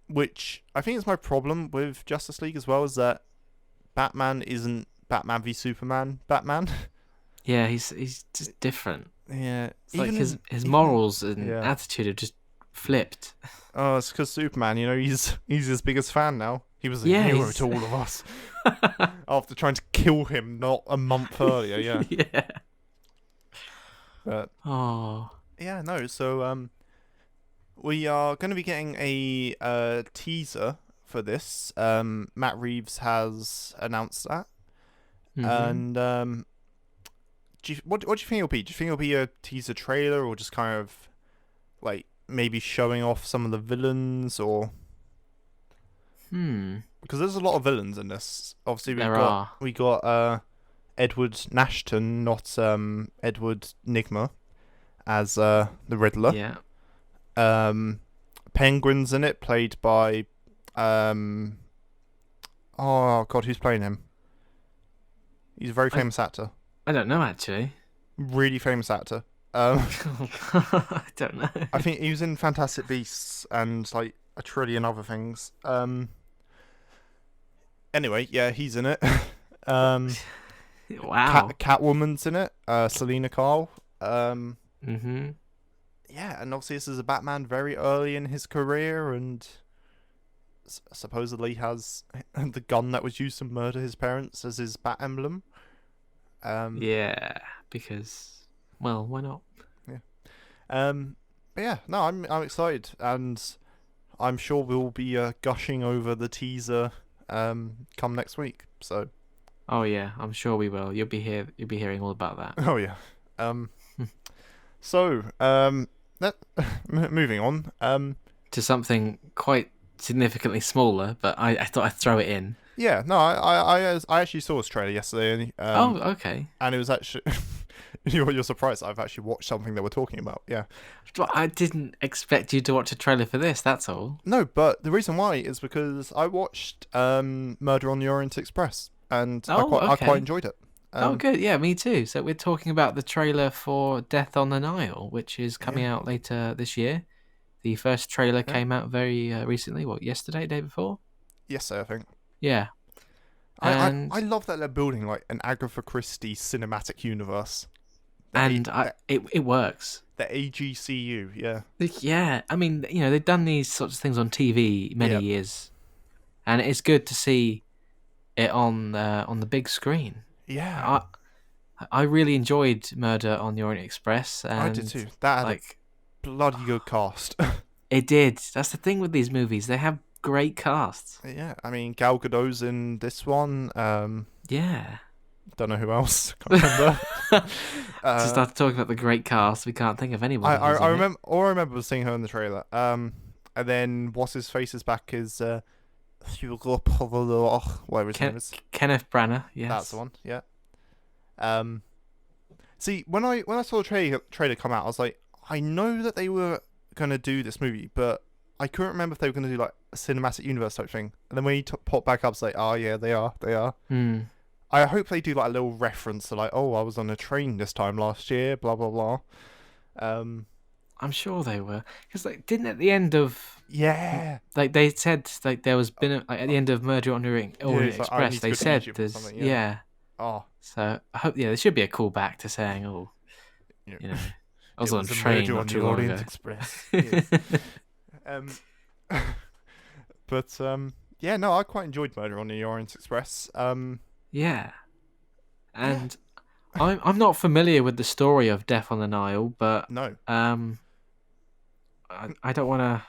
Speaker 2: Which I think is my problem with Justice League as well, is that Batman isn't Batman v Superman Batman.
Speaker 1: Yeah, he's just different.
Speaker 2: Yeah.
Speaker 1: It's like his morals and attitude have just flipped.
Speaker 2: Oh, it's because Superman, he's his biggest fan now. He was a hero to all of us. After trying to kill him not a month earlier, yeah.
Speaker 1: Yeah.
Speaker 2: But yeah, no, so we are going to be getting a teaser for this. Matt Reeves has announced that. And what do you think it'll be? Do you think it'll be a teaser trailer, or just kind of like maybe showing off some of the villains, or because there's a lot of villains in this. Obviously we got Edward Nashton, not Edward Nigma, as the Riddler.
Speaker 1: Yeah.
Speaker 2: Penguin's in it, played by Oh God, who's playing him? He's a very famous actor.
Speaker 1: I don't know actually.
Speaker 2: Really famous actor.
Speaker 1: I don't know.
Speaker 2: I think he was in Fantastic Beasts and like a trillion other things. Anyway, yeah, he's in it.
Speaker 1: Wow.
Speaker 2: Catwoman's in it. Selena Kyle.
Speaker 1: Mm-hmm.
Speaker 2: Yeah, and obviously this is a Batman very early in his career, and supposedly has the gun that was used to murder his parents as his bat emblem.
Speaker 1: Yeah, because, well, why not?
Speaker 2: Yeah. But yeah, no, I'm excited, and I'm sure we'll be gushing over the teaser come next week. So.
Speaker 1: Oh yeah, I'm sure we will. You'll be hearing all about that.
Speaker 2: Oh yeah. So moving on.
Speaker 1: To something quite significantly smaller, but I thought I'd throw it in.
Speaker 2: Yeah, no, I actually saw this trailer yesterday.
Speaker 1: Oh, okay.
Speaker 2: And it was actually you're surprised I've actually watched something that we're talking about. Yeah.
Speaker 1: I didn't expect you to watch a trailer for this. That's all.
Speaker 2: No, but the reason why is because I watched Murder on the Orient Express, and I quite enjoyed it.
Speaker 1: Oh, good. Yeah, me too. So we're talking about the trailer for Death on the Nile, which is coming out later this year. The first trailer came out very recently. What, yesterday, day before?
Speaker 2: Yesterday, I think.
Speaker 1: Yeah.
Speaker 2: And I love that they're building like an Agatha Christie cinematic universe.
Speaker 1: It works.
Speaker 2: The AGCU, yeah.
Speaker 1: Yeah, I mean, they've done these sorts of things on TV many years, and it's good to see it on the big screen.
Speaker 2: Yeah.
Speaker 1: I really enjoyed Murder on the Orient Express. And
Speaker 2: I did too. That had a bloody good cast.
Speaker 1: It did. That's the thing with these movies. They have great casts.
Speaker 2: Yeah, I mean, Gal Gadot's in this one.
Speaker 1: Yeah.
Speaker 2: Don't know who else. Can't remember.
Speaker 1: To start talking about the great cast, we can't think of anyone.
Speaker 2: I remember. All I remember was seeing her in the trailer. And then what's his face is back is whatever his name is.
Speaker 1: Kenneth Branagh. Yes,
Speaker 2: that's the one. Yeah. See, when I saw the trailer come out, I was like, I know that they were gonna do this movie, but I couldn't remember if they were gonna do like a cinematic universe type thing. And then when he popped back up, it's like, oh yeah, they are. I hope they do like a little reference to like, oh, I was on a train this time last year, blah blah blah.
Speaker 1: I'm sure they were, because didn't at the end of they said there was been at the end of Murder on the Orient Express, they said there's
Speaker 2: Oh,
Speaker 1: so I hope there should be a callback to saying I was on a train not too long ago.
Speaker 2: Express. But yeah, no, I quite enjoyed Murder on the Orient Express.
Speaker 1: Yeah, and I'm not familiar with the story of Death on the Nile, but
Speaker 2: no,
Speaker 1: I don't want to.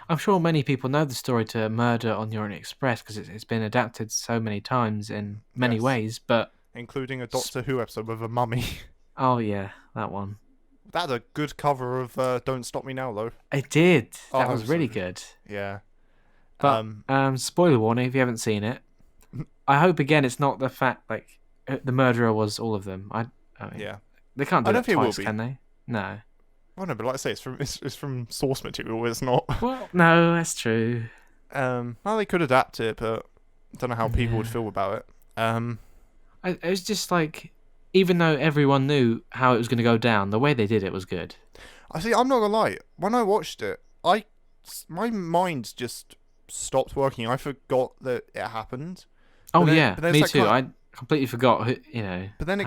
Speaker 1: I'm sure many people know the story to Murder on the Orient Express because it's been adapted so many times in many ways, but
Speaker 2: including a Doctor Who episode with a mummy.
Speaker 1: Oh yeah, that one.
Speaker 2: That had a good cover of "Don't Stop Me Now," though.
Speaker 1: It did. That was really good.
Speaker 2: Yeah.
Speaker 1: But spoiler warning if you haven't seen it. I hope again it's not the fact the murderer was all of them. I mean, they can't do that twice, can they? No.
Speaker 2: Well, no, but like I say, it's from source material. It's not.
Speaker 1: Well, no, that's true.
Speaker 2: Well, they could adapt it, but I don't know how people would feel about it.
Speaker 1: It was just even though everyone knew how it was going to go down, the way they did it was good.
Speaker 2: I see. I'm not gonna lie. When I watched it, my mind just stopped working. I forgot that it happened.
Speaker 1: Oh yeah, me too. I completely forgot.
Speaker 2: But then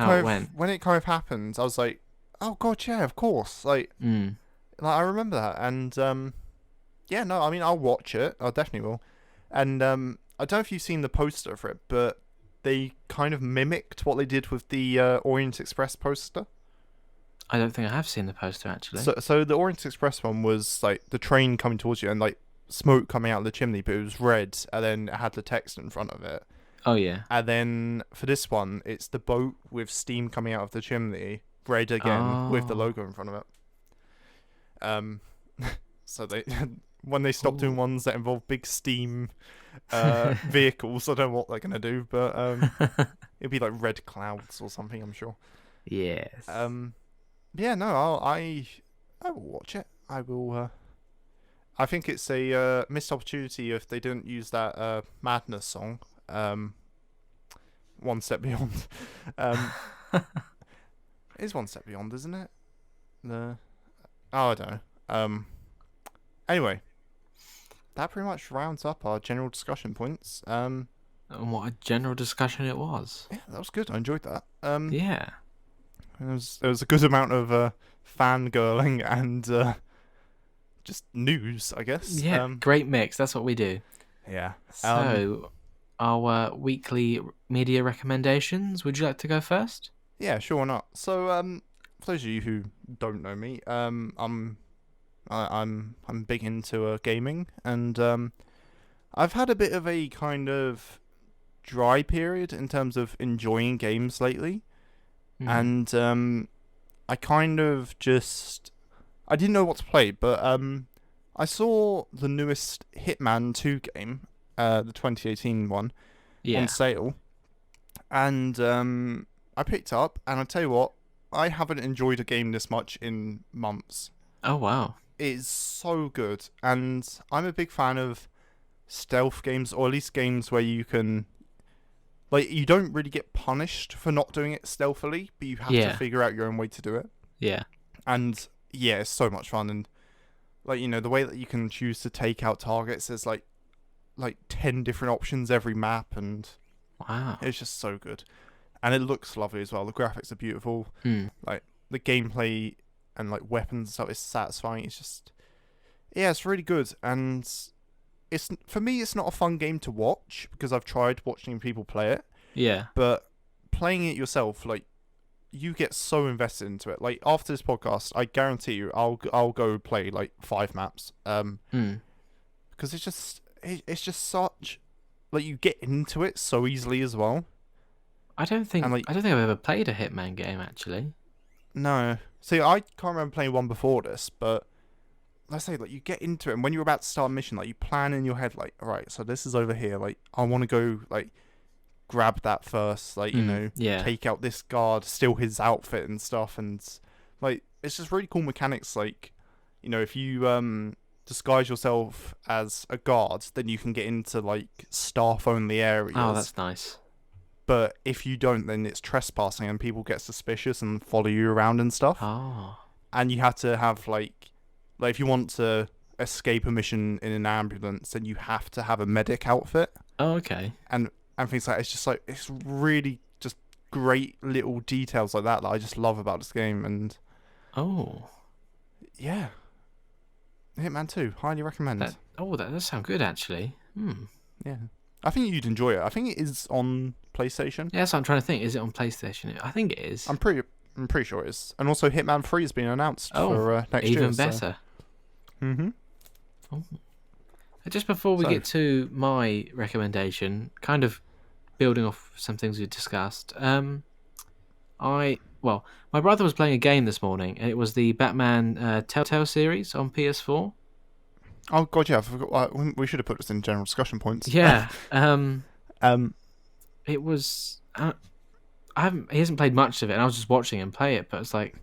Speaker 2: when it kind of happened, I was like, oh god, yeah, of course. Like I remember that, and yeah, no, I mean, I'll watch it. I definitely will. And I don't know if you've seen the poster for it, but they kind of mimicked what they did with the Orient Express poster.
Speaker 1: I don't think I have seen the poster actually.
Speaker 2: So the Orient Express one was like the train coming towards you and like smoke coming out of the chimney, but it was red, and then it had the text in front of it.
Speaker 1: Oh yeah.
Speaker 2: And then for this one, it's the boat with steam coming out of the chimney, red again with the logo in front of it. So when they stop doing ones that involve big steam vehicles, I don't know what they're gonna do, but it'll be like red clouds or something, I'm sure.
Speaker 1: Yes.
Speaker 2: Yeah, no, I will watch it. I will. I think it's a missed opportunity if they didn't use that Madness song One Step Beyond. It is One Step Beyond, isn't it? I don't know. Anyway, that pretty much rounds up our general discussion points.
Speaker 1: And what a general discussion it was.
Speaker 2: Yeah, that was good. I enjoyed that.
Speaker 1: Yeah.
Speaker 2: There was a good amount of fangirling and just news, I guess.
Speaker 1: Yeah, great mix. That's what we do.
Speaker 2: Yeah.
Speaker 1: So, our weekly media recommendations. Would you like to go first?
Speaker 2: Yeah, sure, why not? So, for those of you who don't know me, I'm big into gaming, and I've had a bit of a kind of dry period in terms of enjoying games lately, and I kind of I didn't know what to play, but I saw the newest Hitman 2 game, the 2018 one, on sale, and I picked up, and I tell you what, I haven't enjoyed a game this much in months.
Speaker 1: Oh wow.
Speaker 2: It's so good, and I'm a big fan of stealth games, or at least games where you can, like, you don't really get punished for not doing it stealthily, but you have to figure out your own way to do it.
Speaker 1: Yeah.
Speaker 2: And yeah, it's so much fun, and like, you know, the way that you can choose to take out targets, there's like 10 different options every map, and
Speaker 1: wow,
Speaker 2: it's just so good. And it looks lovely as well. The graphics are beautiful. Like, the gameplay and like weapons and stuff is satisfying. It's just, yeah, it's really good. And it's, for me, it's not a fun game to watch because I've tried watching people play it.
Speaker 1: Yeah.
Speaker 2: But playing it yourself, like, you get so invested into it. Like, after this podcast, I guarantee you, I'll go play like 5 maps. Because it's just such, like, you get into it so easily as well.
Speaker 1: I don't think I've ever played a Hitman game, actually.
Speaker 2: No. See, I can't remember playing one before this, but let's say, like, you get into it, and when you're about to start a mission, like, you plan in your head, like, alright, so this is over here, like, I want to go, like, grab that first, like, you know, take out this guard, steal his outfit and stuff, and, like, it's just really cool mechanics, like, you know, if you, disguise yourself as a guard, then you can get into, like, staff-only areas.
Speaker 1: Oh, that's nice.
Speaker 2: But if you don't, then it's trespassing and people get suspicious and follow you around and stuff.
Speaker 1: Oh.
Speaker 2: And you have to have, like if you want to escape a mission in an ambulance, then you have to have a medic outfit.
Speaker 1: Oh, okay.
Speaker 2: And things like that. It's just like, it's really just great little details like that I just love about this game. And yeah. Hitman 2, highly recommend.
Speaker 1: That does sound good, actually.
Speaker 2: Yeah. I think you'd enjoy it. I think it is on PlayStation.
Speaker 1: Yeah, so I'm trying to think. Is it on PlayStation? I think it is.
Speaker 2: I'm pretty sure it is. And also, Hitman 3 has been announced for next year.
Speaker 1: Even better.
Speaker 2: So.
Speaker 1: Oh. Just before we get to my recommendation, kind of building off some things we discussed, my brother was playing a game this morning, and it was the Batman Telltale series on PS4.
Speaker 2: Oh god, yeah, I forgot. We should have put this in general discussion points.
Speaker 1: Yeah. It was. He hasn't played much of it, and I was just watching him play it. But it's like,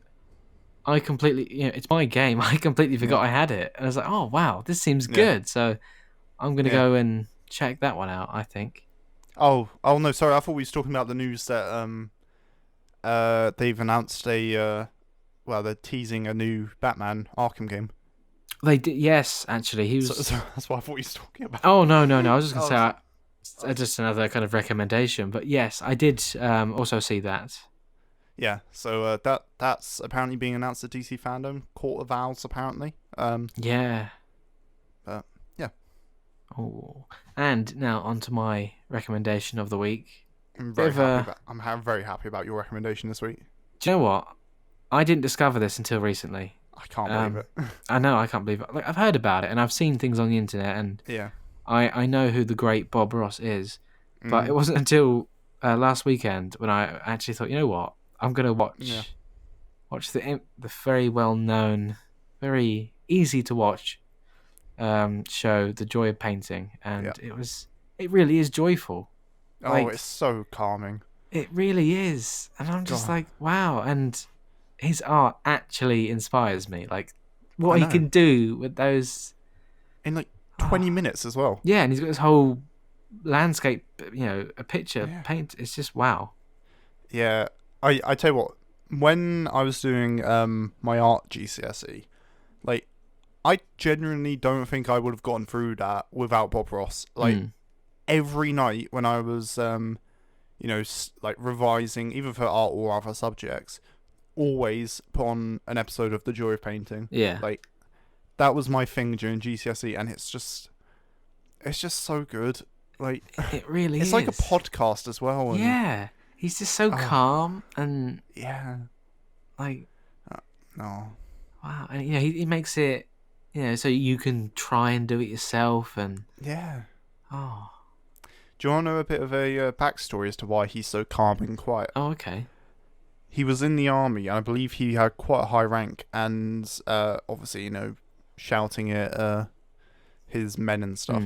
Speaker 1: I completely, it's my game. I completely forgot I had it, and I was like, oh wow, this seems good. So I'm gonna go and check that one out, I think.
Speaker 2: Oh no, sorry. I thought we was talking about the news that they've announced they're teasing a new Batman Arkham game.
Speaker 1: They did, yes, actually. He was.
Speaker 2: So that's what I thought you was talking about.
Speaker 1: Oh no! I was just gonna say just another kind of recommendation, but yes, I did also see that.
Speaker 2: Yeah, so that's apparently being announced at DC Fandom, Court of Owls, apparently.
Speaker 1: Yeah.
Speaker 2: But yeah.
Speaker 1: Oh, and now on to my recommendation of the week.
Speaker 2: I'm very happy about your recommendation this week.
Speaker 1: Do you know what? I didn't discover this until recently.
Speaker 2: I can't believe it.
Speaker 1: I know, I can't believe it. Like, I've heard about it, and I've seen things on the internet, and I know who the great Bob Ross is, but it wasn't until last weekend when I actually thought, you know what, I'm gonna watch the very well known, very easy to watch show, The Joy of Painting, and it really is joyful.
Speaker 2: Oh, like, it's so calming.
Speaker 1: It really is, and I'm just like, wow, and his art actually inspires me. Like, what he can do with those
Speaker 2: in like 20 minutes as well.
Speaker 1: Yeah, and he's got this whole landscape, a picture paint. It's just wow.
Speaker 2: Yeah, I tell you what, when I was doing my art GCSE, like, I genuinely don't think I would have gotten through that without Bob Ross. Like, every night when I was, like, revising, either for art or other subjects, always put on an episode of The Joy of Painting.
Speaker 1: Yeah.
Speaker 2: Like, that was my thing during GCSE, and it's just so good. Like,
Speaker 1: it really
Speaker 2: it's
Speaker 1: is.
Speaker 2: like a podcast as well. And,
Speaker 1: yeah. He's just so calm and...
Speaker 2: Yeah.
Speaker 1: Like...
Speaker 2: no.
Speaker 1: Wow. And, he makes it, so you can try and do it yourself and...
Speaker 2: Yeah.
Speaker 1: Oh.
Speaker 2: Do you want to know a bit of a backstory as to why he's so calm and quiet?
Speaker 1: Oh, okay.
Speaker 2: He was in the army, and I believe he had quite a high rank, and obviously, shouting at his men and stuff.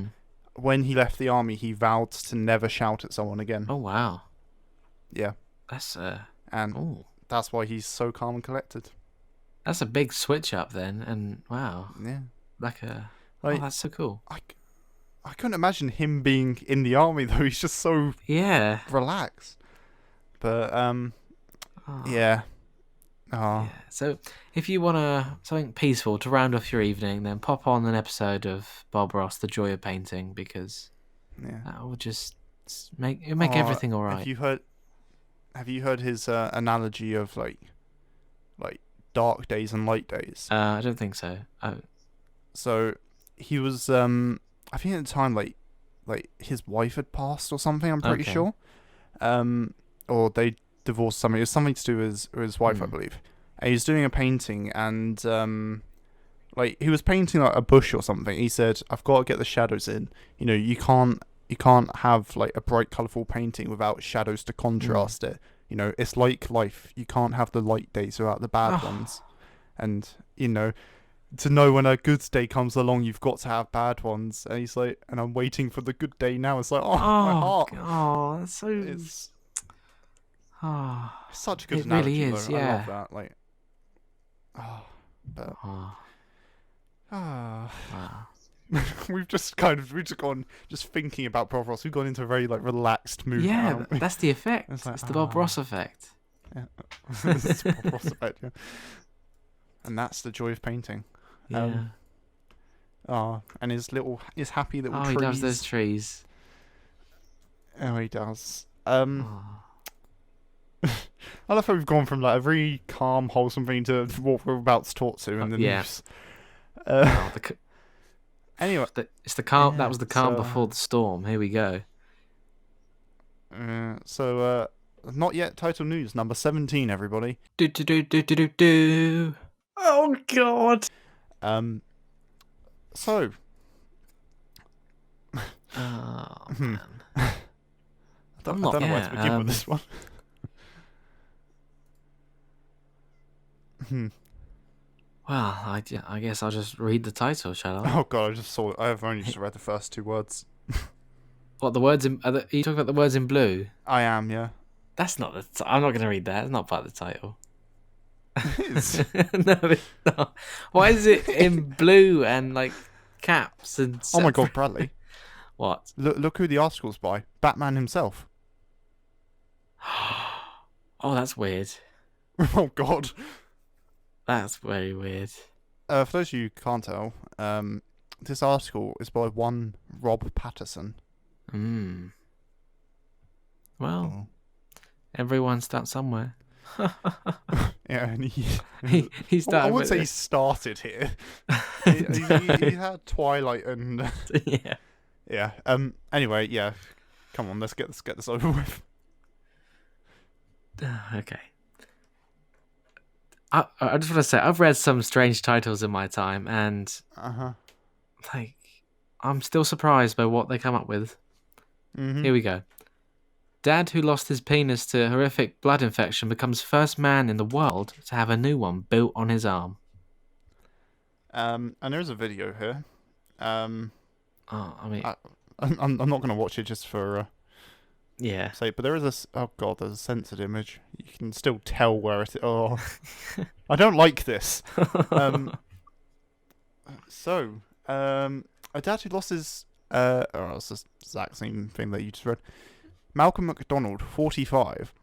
Speaker 2: When he left the army, he vowed to never shout at someone again.
Speaker 1: Oh, wow.
Speaker 2: Yeah.
Speaker 1: That's
Speaker 2: that's why he's so calm and collected.
Speaker 1: That's a big switch up then, and wow.
Speaker 2: Yeah.
Speaker 1: That's so cool.
Speaker 2: I couldn't imagine him being in the army though. He's just so relaxed. But yeah. Oh.
Speaker 1: Yeah. So if you want something peaceful to round off your evening, then pop on an episode of Bob Ross, The Joy of Painting, because that will just make everything all right.
Speaker 2: Have you heard his analogy of like dark days and light days?
Speaker 1: I don't think so.
Speaker 2: So he was I think at the time like his wife had passed or something. I'm pretty sure. Or they divorced something. It was something to do with his wife, I believe. And he was doing a painting, and he was painting like a bush or something. He said, "I've got to get the shadows in. You can't have like a bright, colourful painting without shadows to contrast it. It's like life. You can't have the light days without the bad ones. And to know when a good day comes along, you've got to have bad ones." And he's like, "And I'm waiting for the good day now." It's like, my heart.
Speaker 1: Oh, that's so.
Speaker 2: It's such a good analogy.
Speaker 1: Really is,
Speaker 2: though. I love that. Like,
Speaker 1: Wow.
Speaker 2: we've just gone thinking about Bob Ross. We've gone into a very relaxed mood.
Speaker 1: Yeah, that's the effect. It's the Bob Ross effect.
Speaker 2: Yeah, it's the Bob Ross effect. Yeah, and that's the joy of painting.
Speaker 1: Yeah.
Speaker 2: And his happy little trees.
Speaker 1: He loves those trees.
Speaker 2: Oh, he does. I love how we've gone from a very calm, wholesome thing to what we're about to talk to in the news. Anyway,
Speaker 1: it's the calm. That was the calm before the storm. Here we go.
Speaker 2: So not yet title news number 17. Everybody.
Speaker 1: Do. Oh God.
Speaker 2: So.
Speaker 1: Oh man.
Speaker 2: I don't know where to begin with this one.
Speaker 1: Well, I guess I'll just read the title, shall I?
Speaker 2: Oh God, I just saw it. I have only just read the first two words.
Speaker 1: What, the words in... Are you talking about the words in blue?
Speaker 2: I am, yeah.
Speaker 1: That's not I'm not going to read that. It's not part of the title.
Speaker 2: It is.
Speaker 1: No, it's not. Why is it in blue and, caps and stuff?
Speaker 2: Oh my God, Bradley.
Speaker 1: What?
Speaker 2: Look who the article's by. Batman himself.
Speaker 1: Oh, that's weird.
Speaker 2: Oh God.
Speaker 1: That's very weird.
Speaker 2: For those of you who can't tell, this article is by one Rob Patterson.
Speaker 1: Well, everyone starts somewhere.
Speaker 2: Yeah, and he
Speaker 1: started.
Speaker 2: I would say he started here. he had Twilight and yeah. Anyway, yeah. Come on, let's get this over with.
Speaker 1: Okay. I just want to say I've read some strange titles in my time, and I'm still surprised by what they come up with. Here we go. Dad who lost his penis to a horrific blood infection becomes first man in the world to have a new one built on his arm.
Speaker 2: And there's a video here.
Speaker 1: I'm
Speaker 2: not going to watch it just for sake, but there is there's a censored image. You can still tell where it is. Oh, I don't like this. A dad who lost his it's the exact same thing that you just read. Malcolm McDonald, 45,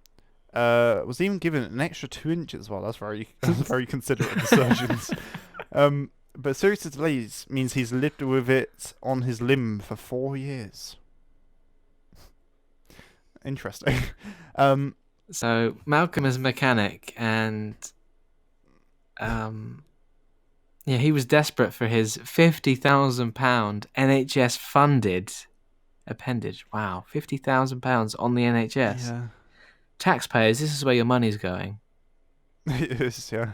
Speaker 2: was even given an extra 2 inches. Well, that's very considerate of the surgeons. But serious delays means he's lived with it on his limb for 4 years. Interesting.
Speaker 1: So Malcolm is a mechanic, and he was desperate for his £50,000 NHS funded appendage. Wow, £50,000 on the NHS.
Speaker 2: Yeah.
Speaker 1: Taxpayers, this is where your money's going.
Speaker 2: It is, yeah.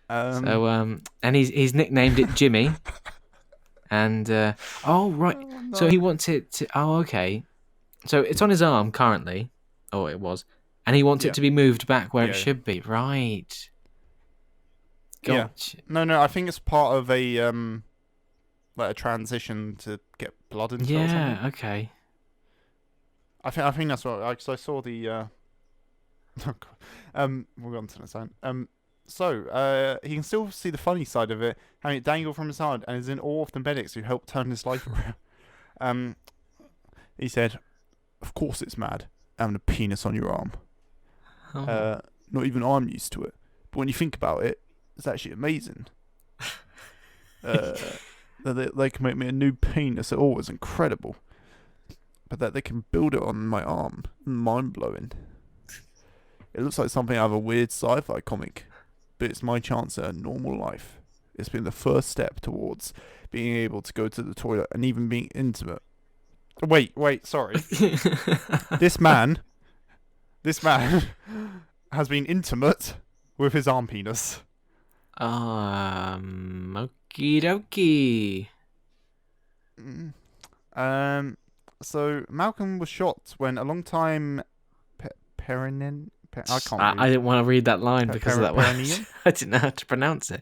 Speaker 1: And he's nicknamed it Jimmy. And right. Oh, no. So he wants it to. Oh, okay. So it's on his arm currently, or it was, and he wants it to be moved back where it should be. Right. Gotcha.
Speaker 2: Yeah. No, I think it's part of a like a transition to get blood into it or something.
Speaker 1: Yeah. Okay.
Speaker 2: I think that's what. Because I saw the. Oh God. We'll go on to the sound. So he can still see the funny side of it, having it dangle from his hand, and is in awe of the medics who helped turn his life around. He said, "Of course it's mad, having a penis on your arm.
Speaker 1: Oh.
Speaker 2: Not even I'm used to it. But when you think about it, it's actually amazing. That they can make me a new penis at all is incredible. But that they can build it on my arm, mind-blowing. It looks like something out of a weird sci-fi comic, but it's my chance at a normal life. It's been the first step towards being able to go to the toilet and even being intimate." Wait, sorry. This man has been intimate with his arm penis.
Speaker 1: Okie dokie.
Speaker 2: So Malcolm was shot when a long-time
Speaker 1: I didn't want to read that line because of that word. I didn't know how to pronounce it.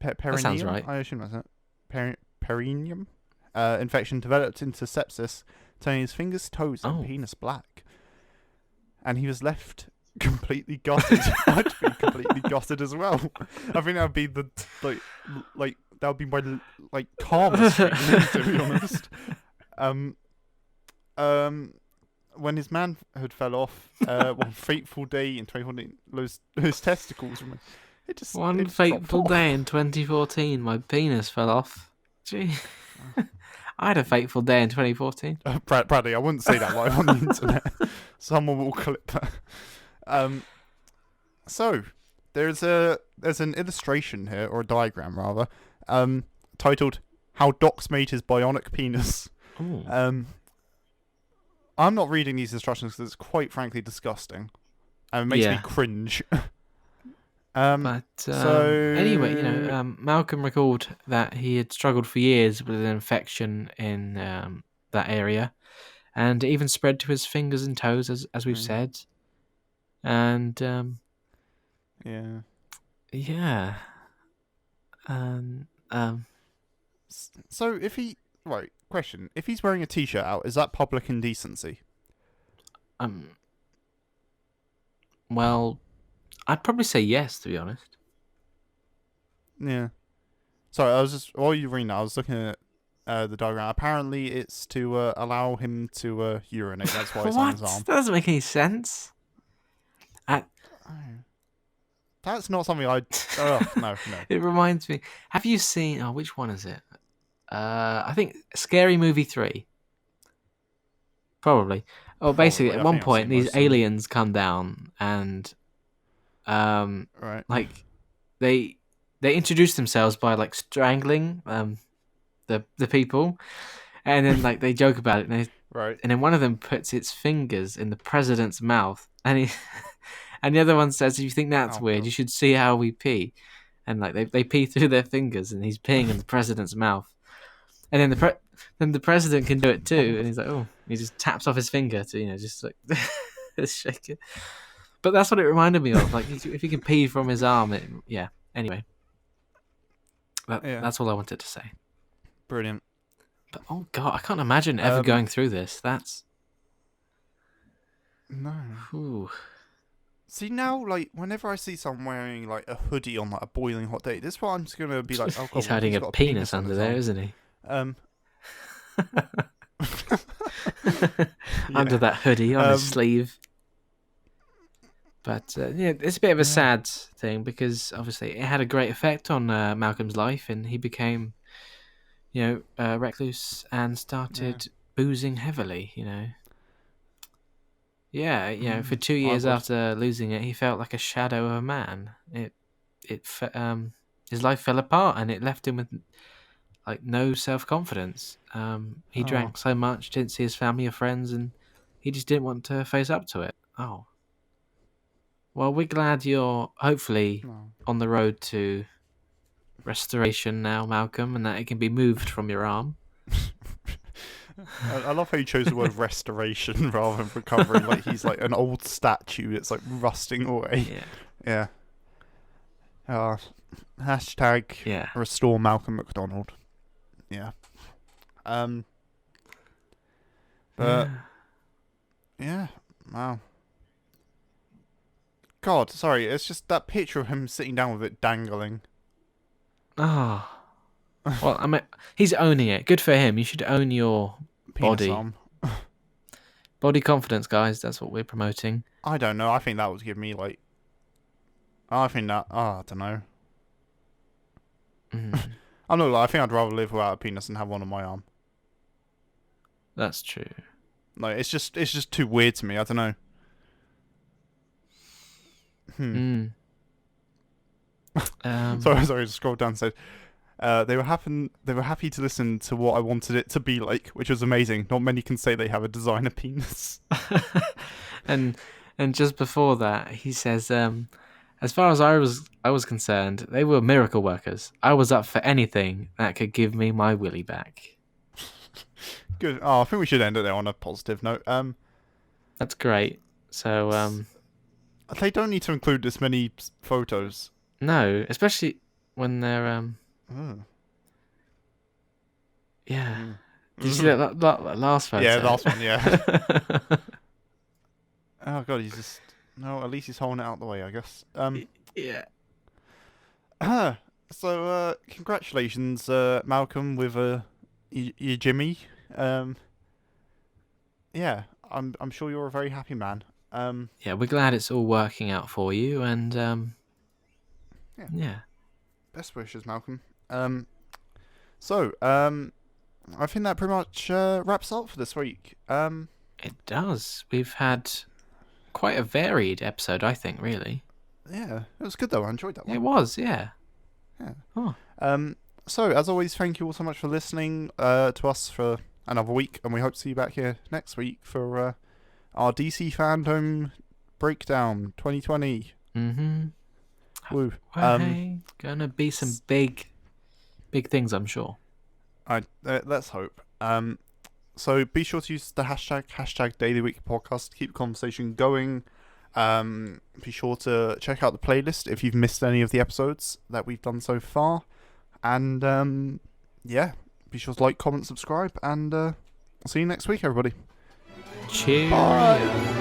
Speaker 1: That sounds right.
Speaker 2: I assume that's it. Perineum infection developed into sepsis, turning his fingers, toes, and penis black. And he was left completely gutted. I'd be completely gutted as well. I think that would be the that would be my calmest feeling, to be honest. When his manhood fell off, one fateful day in 2014, his testicles.
Speaker 1: One fateful day in 2014, my penis fell off. Gee, I had a fateful day in 2014.
Speaker 2: Bradley, I wouldn't say that live on the internet. Someone will clip that. So there's an illustration here, or a diagram rather, titled "How Docs Made His Bionic Penis." I'm not reading these instructions because it's quite frankly disgusting, and it makes me cringe.
Speaker 1: Anyway, Malcolm recalled that he had struggled for years with an infection in that area, and it even spread to his fingers and toes, as we've said. And
Speaker 2: So if he question: if he's wearing a t-shirt out, is that public indecency?
Speaker 1: Well, I'd probably say yes, to be honest.
Speaker 2: Yeah. Sorry, I was just while you reading that, I was looking at the diagram. Apparently, it's to allow him to urinate. That's why it's on his arm.
Speaker 1: That doesn't make any sense.
Speaker 2: That's not something I'd. No.
Speaker 1: It reminds me. Have you seen? Oh, which one is it? I think Scary Movie 3. Probably. Oh, basically, at one point, these aliens come down and, like, they introduce themselves by like strangling the people, and then like they joke about it, and and then one of them puts its fingers in the president's mouth, and and the other one says, "If you think that's weird, you should see how we pee," and like they pee through their fingers, and he's peeing in the president's mouth. And then the president can do it too, and he's like, "Oh!" He just taps off his finger to, just like shake it. But that's what it reminded me of. Like, if he can pee from his arm, Anyway, that's all I wanted to say.
Speaker 2: Brilliant.
Speaker 1: But oh god, I can't imagine ever going through this. That's
Speaker 2: no.
Speaker 1: Ooh.
Speaker 2: See now, like whenever I see someone wearing like a hoodie on like a boiling hot day, this is what I'm just gonna be like. Oh god,
Speaker 1: he's hiding a penis under there, isn't he? under that hoodie on his sleeve. But it's a bit of a sad thing because obviously it had a great effect on Malcolm's life, and he became, recluse and started boozing heavily. For 2 years after losing it, he felt like a shadow of a man. His life fell apart, and it left him with no self-confidence. He drank so much, didn't see his family or friends, and he just didn't want to face up to it. Oh. Well, we're glad you're hopefully on the road to restoration now, Malcolm, and that it can be moved from your arm.
Speaker 2: I love how you chose the word restoration rather than recovery. Like he's like an old statue that's like rusting away. Yeah. Hashtag restore Malcolm McDonald. Yeah. But yeah. Wow. God, sorry. It's just that picture of him sitting down with it dangling.
Speaker 1: Oh. Well, I mean, he's owning it. Good for him. You should own your body. Body confidence, guys. That's what we're promoting.
Speaker 2: I don't know. I think that would give me like. I don't know. I'm not. I think I'd rather live without a penis than have one on my arm.
Speaker 1: That's true.
Speaker 2: Like it's just too weird to me. I don't know. Sorry. Scroll down. Said they were happy to listen to what I wanted it to be like, which was amazing. Not many can say they have a designer penis.
Speaker 1: and just before that, he says, as far as I was concerned, they were miracle workers. I was up for anything that could give me my willy back.
Speaker 2: Good. Oh, I think we should end it there on a positive note.
Speaker 1: That's great. So
Speaker 2: they don't need to include this many photos.
Speaker 1: No, especially when they're Yeah. Did you see that last photo?
Speaker 2: Yeah, last one. Yeah. Oh god, he's just at least he's holding it out the way, I guess.
Speaker 1: Yeah.
Speaker 2: So congratulations, Malcolm, with your Jimmy. Yeah, I'm sure you're a very happy man.
Speaker 1: Yeah, we're glad it's all working out for you, and yeah.
Speaker 2: Best wishes, Malcolm. So I think that pretty much wraps up for this week.
Speaker 1: It does. We've had quite a varied episode, I think, really.
Speaker 2: Yeah, it was good though. I enjoyed that one.
Speaker 1: It was, yeah.
Speaker 2: Yeah. Oh. So as always, thank you all so much for listening to us for another week, and we hope to see you back here next week for our DC fandom breakdown 2020. Woo.
Speaker 1: Hey, gonna be some big things, I'm sure.
Speaker 2: Let's hope. So be sure to use the hashtag Daily Weekly Podcast to keep the conversation going. Be sure to check out the playlist if you've missed any of the episodes that we've done so far. And be sure to like, comment, subscribe, and I'll see you next week, everybody.
Speaker 1: Cheers.
Speaker 2: Bye.